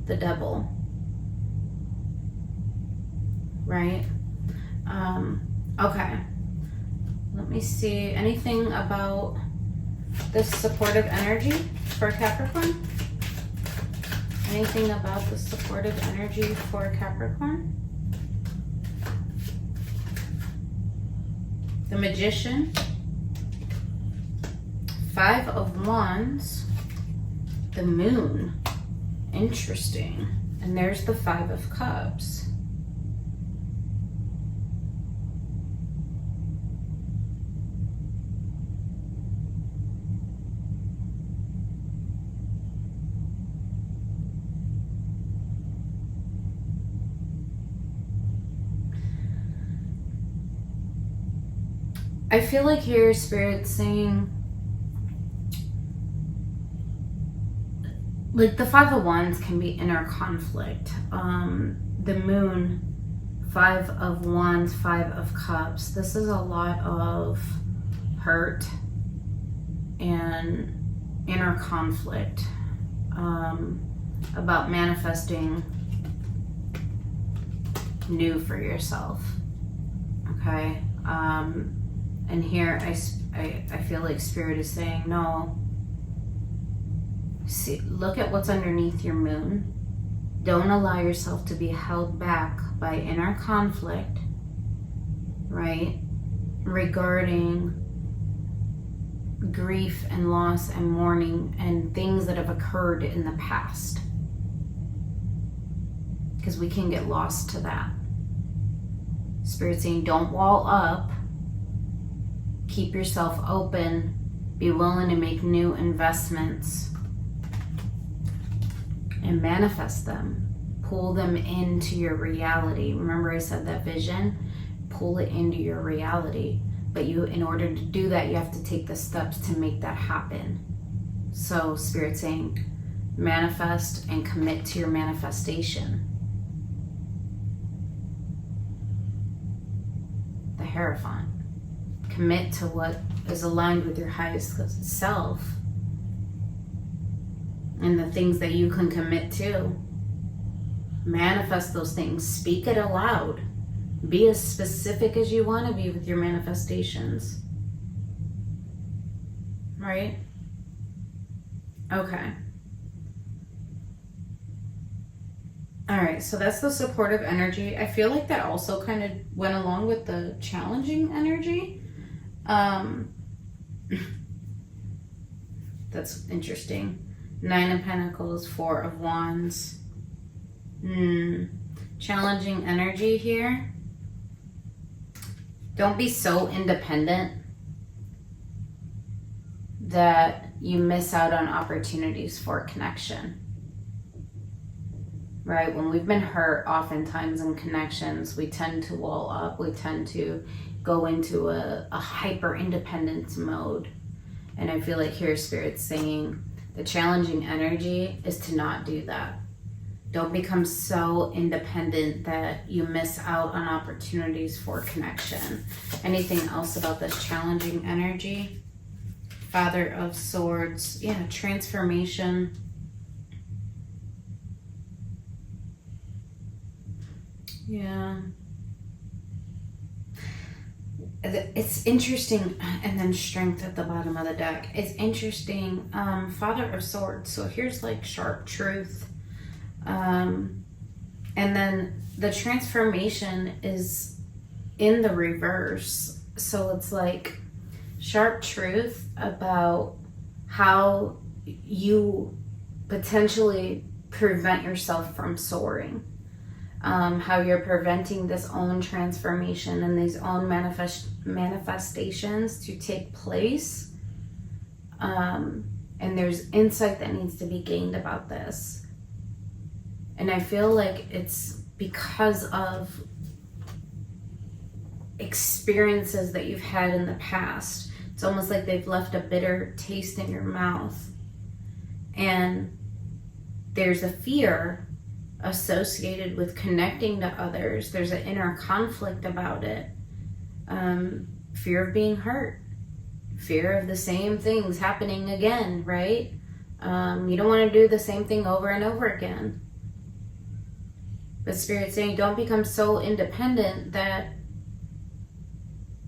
the devil, right? Okay, let me see, anything about this supportive energy for Capricorn? Anything about the supportive energy for Capricorn? The Magician, 5 of Wands, the Moon. Interesting. And there's the 5 of Cups. I feel like here Spirit's saying, like, the 5 of Wands can be inner conflict. The Moon, 5 of Wands, 5 of Cups. This is a lot of hurt and inner conflict about manifesting new for yourself. Okay. And here I feel like Spirit is saying, no, see, look at what's underneath your moon. Don't allow yourself to be held back by inner conflict, right? Regarding grief and loss and mourning and things that have occurred in the past. Because we can get lost to that. Spirit saying, don't wall up. Keep yourself open. Be willing to make new investments. And manifest them. Pull them into your reality. Remember I said that vision? Pull it into your reality. But you, in order to do that, you have to take the steps to make that happen. So Spirit saying, manifest and commit to your manifestation. The Hierophant. Commit to what is aligned with your highest self and the things that you can commit to. Manifest those things. Speak it aloud. Be as specific as you want to be with your manifestations. Right? Okay. All right, so that's the supportive energy. I feel like that also kind of went along with the challenging energy. That's interesting. 9 of Pentacles, 4 of Wands. Challenging energy here. Don't be so independent that you miss out on opportunities for connection. Right? When we've been hurt, oftentimes in connections, we tend to wall up. We tend to go into a hyper independence mode. And I feel like here Spirit's saying the challenging energy is to not do that. Don't become so independent that you miss out on opportunities for connection. Anything else about this challenging energy? Father of Swords. Yeah, transformation. Yeah. It's interesting. And then Strength at the bottom of the deck. It's interesting. Father of Swords. So here's like sharp truth. And then the transformation is in the reverse. So it's like sharp truth about how you potentially prevent yourself from soaring. How you're preventing this own transformation and these own manifestations to take place. And there's insight that needs to be gained about this. And I feel like it's because of experiences that you've had in the past. It's almost like they've left a bitter taste in your mouth. And there's a fear associated with connecting to others. There's an inner conflict about it. Fear of being hurt. Fear of the same things happening again, right? You don't want to do the same thing over and over again. But Spirit's saying don't become so independent that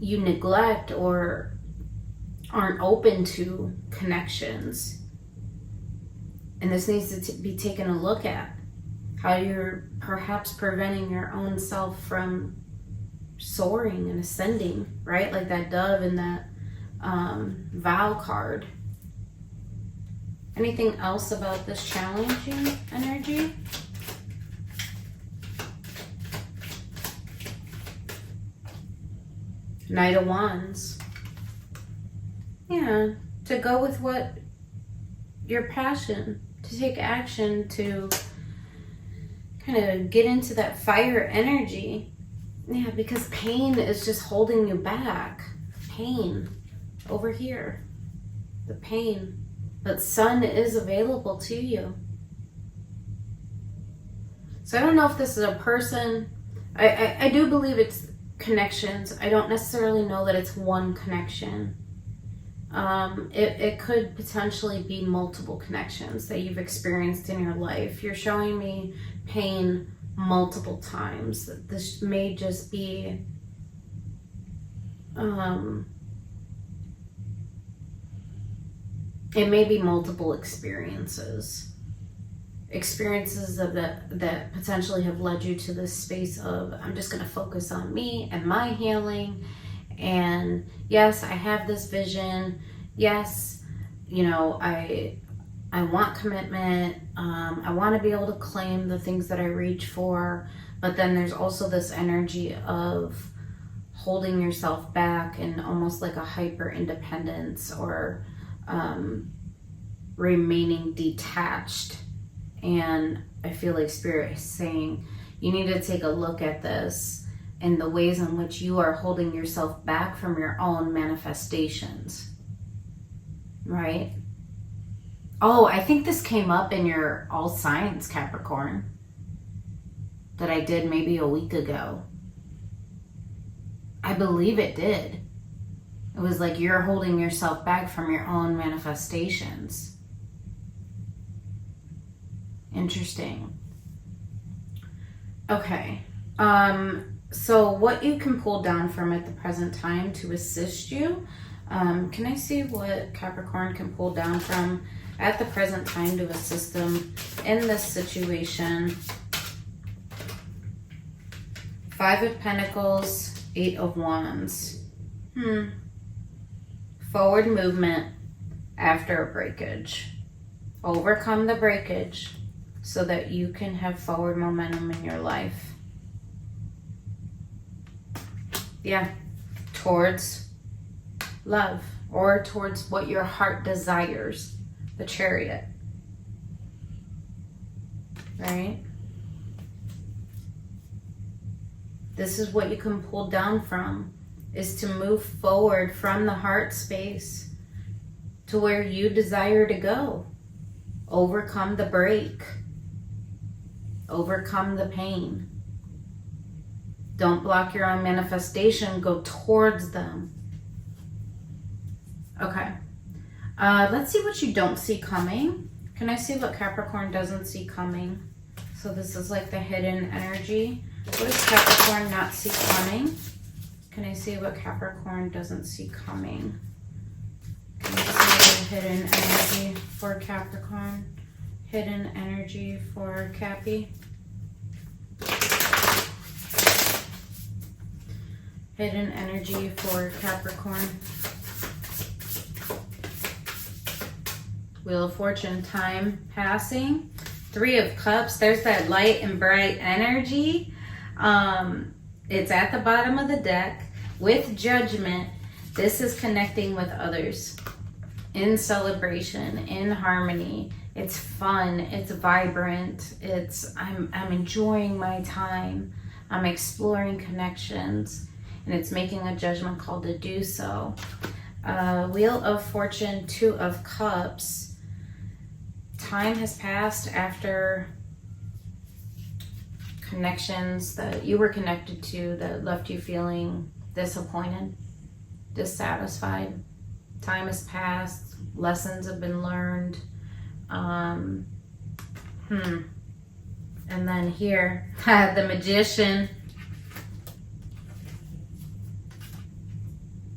you neglect or aren't open to connections. And this needs to be taken a look at. How you're perhaps preventing your own self from soaring and ascending, right? Like that dove in that vow card. Anything else about this challenging energy? Knight of Wands. Yeah, to go with what your passion, to take action, to kind of get into that fire energy. Yeah, because pain is just holding you back. Pain over here. The pain. But sun is available to you. So I don't know if this is a person. I do believe it's connections. I don't necessarily know that it's one connection. It could potentially be multiple connections that you've experienced in your life. You're showing me pain multiple times. This may just be it may be multiple experiences of that potentially have led you to this space of, I'm just going to focus on me and my healing. And yes, I have this vision. Yes, you know, I want commitment. I want to be able to claim the things that I reach for. But then there's also this energy of holding yourself back and almost like a hyper independence or remaining detached. And I feel like Spirit is saying you need to take a look at this and the ways in which you are holding yourself back from your own manifestations, right? Oh, I think this came up in your All Signs Capricorn that I did maybe a week ago. I believe it did. It was like you're holding yourself back from your own manifestations. Interesting. Okay. So what you can pull down from at the present time to assist you. Can I see what Capricorn can pull down from at the present time to assist them in this situation? 5 of Pentacles, 8 of Wands. Forward movement after a breakage. Overcome the breakage so that you can have forward momentum in your life. Yeah, towards love or towards what your heart desires. The Chariot. Right? This is what you can pull down from, is to move forward from the heart space to where you desire to go. Overcome the break. Overcome the pain. Don't block your own manifestation. Go towards them. Okay. Let's see what you don't see coming. Can I see what Capricorn doesn't see coming? So this is like the hidden energy. What does Capricorn not see coming? Can I see what Capricorn doesn't see coming? Can I see the hidden energy for Capricorn? Hidden energy for Cappy. Hidden energy for Capricorn. Wheel of Fortune, time passing. 3 of Cups, there's that light and bright energy. It's at the bottom of the deck with Judgment. This is connecting with others in celebration, in harmony. It's fun, it's vibrant, I'm enjoying my time. I'm exploring connections, and it's making a judgment call to do so. Wheel of Fortune, 2 of Cups. Time has passed after connections that you were connected to that left you feeling disappointed, dissatisfied. Time has passed. Lessons have been learned. And then here, the Magician.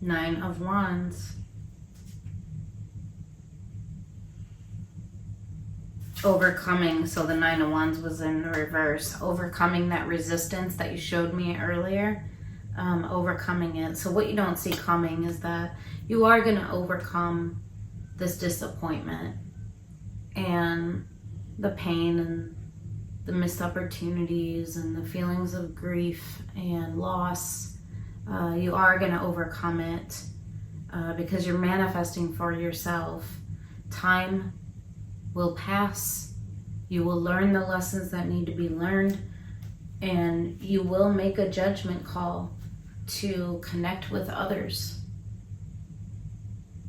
9 of Wands. Overcoming, so the 9 of Wands was in reverse. Overcoming that resistance that you showed me earlier. Overcoming it. So what you don't see coming is that you are going to overcome this disappointment and the pain and the missed opportunities and the feelings of grief and loss. You are going to overcome it because you're manifesting for yourself. Time will pass. You will learn the lessons that need to be learned, and you will make a judgment call to connect with others.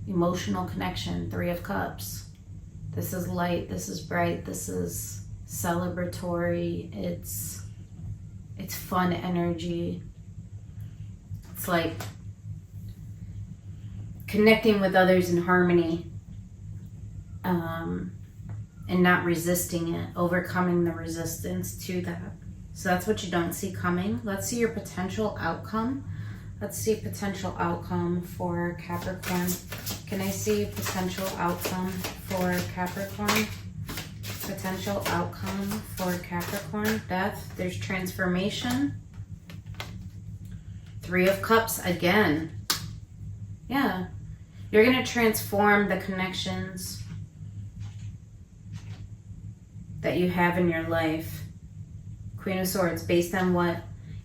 Emotional connection, 3 of Cups. This is light, this is bright, this is celebratory, it's fun energy. It's like connecting with others in harmony. And not resisting it, overcoming the resistance to that. So that's what you don't see coming. Let's see your potential outcome. Let's see potential outcome for Capricorn. Can I see potential outcome for Capricorn? Potential outcome for Capricorn. Death. There's transformation. 3 of Cups again. Yeah. You're going to transform the connections that you have in your life. Queen of Swords, based on what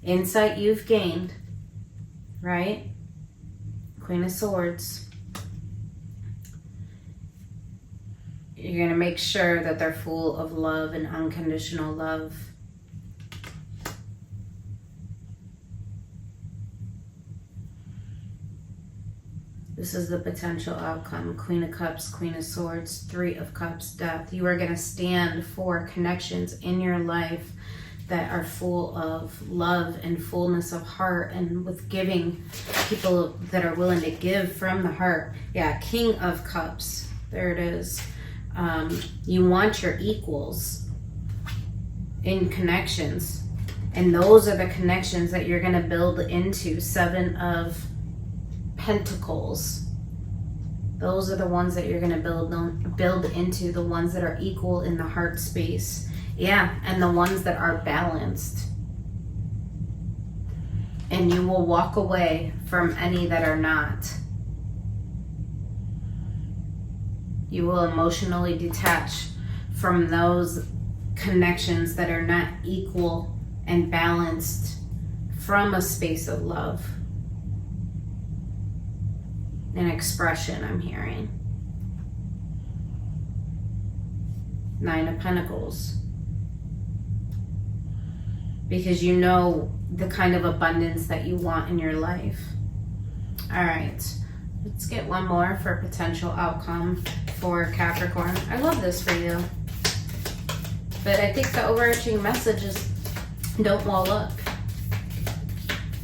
insight you've gained, right? Queen of Swords. You're going to make sure that they're full of love and unconditional love. This is the potential outcome. Queen of Cups, Queen of Swords, 3 of Cups, Death. You are going to stand for connections in your life that are full of love and fullness of heart, and with giving, people that are willing to give from the heart. Yeah, King of Cups. There it is. You want your equals in connections, and those are the connections that you're going to build into. 7 of Pentacles. Those are the ones that you're going to build into, the ones that are equal in the heart space. Yeah, and the ones that are balanced. And you will walk away from any that are not. You will emotionally detach from those connections that are not equal and balanced from a space of love. An expression I'm hearing. 9 of Pentacles. Because you know the kind of abundance that you want in your life. All right, let's get one more for potential outcome for Capricorn. I love this for you. But I think the overarching message is don't wall up,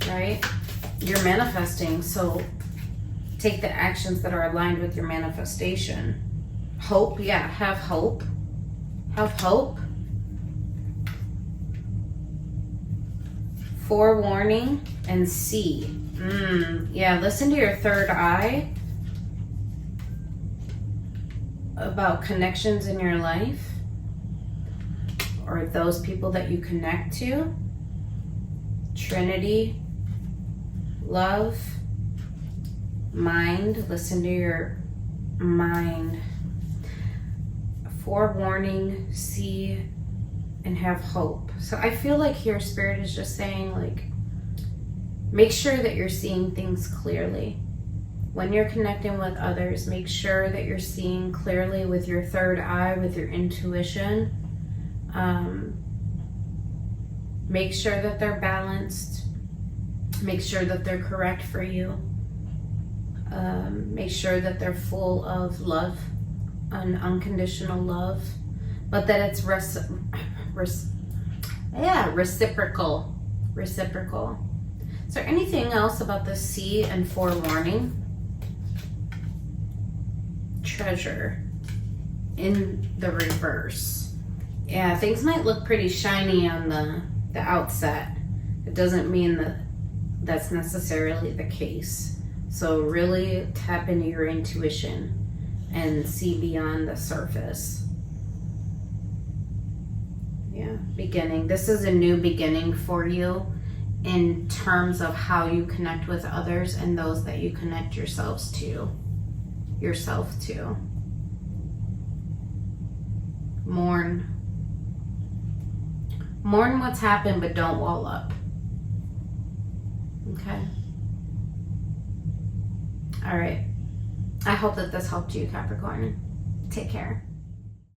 right? You're manifesting, so take the actions that are aligned with your manifestation. Hope, yeah, have hope. Have hope. Forewarning and see. Yeah, listen to your third eye about connections in your life or those people that you connect to. Trinity, love, mind. Listen to your mind. Forewarning, see, and have hope. So I feel like your spirit is just saying, like, make sure that you're seeing things clearly. When you're connecting with others, make sure that you're seeing clearly with your third eye, with your intuition. Make sure that they're balanced. Make sure that they're correct for you. Make sure that they're full of love, an unconditional love, but that it's reciprocal. Reciprocal. Is there anything else about the sea and forewarning? Treasure in the reverse. Yeah, things might look pretty shiny on the outset. It doesn't mean that that's necessarily the case. So really tap into your intuition and see beyond the surface. Yeah, beginning. This is a new beginning for you in terms of how you connect with others and those that you connect yourself to. Mourn what's happened, but don't wall up. Okay. All right. I hope that this helped you, Capricorn. Take care.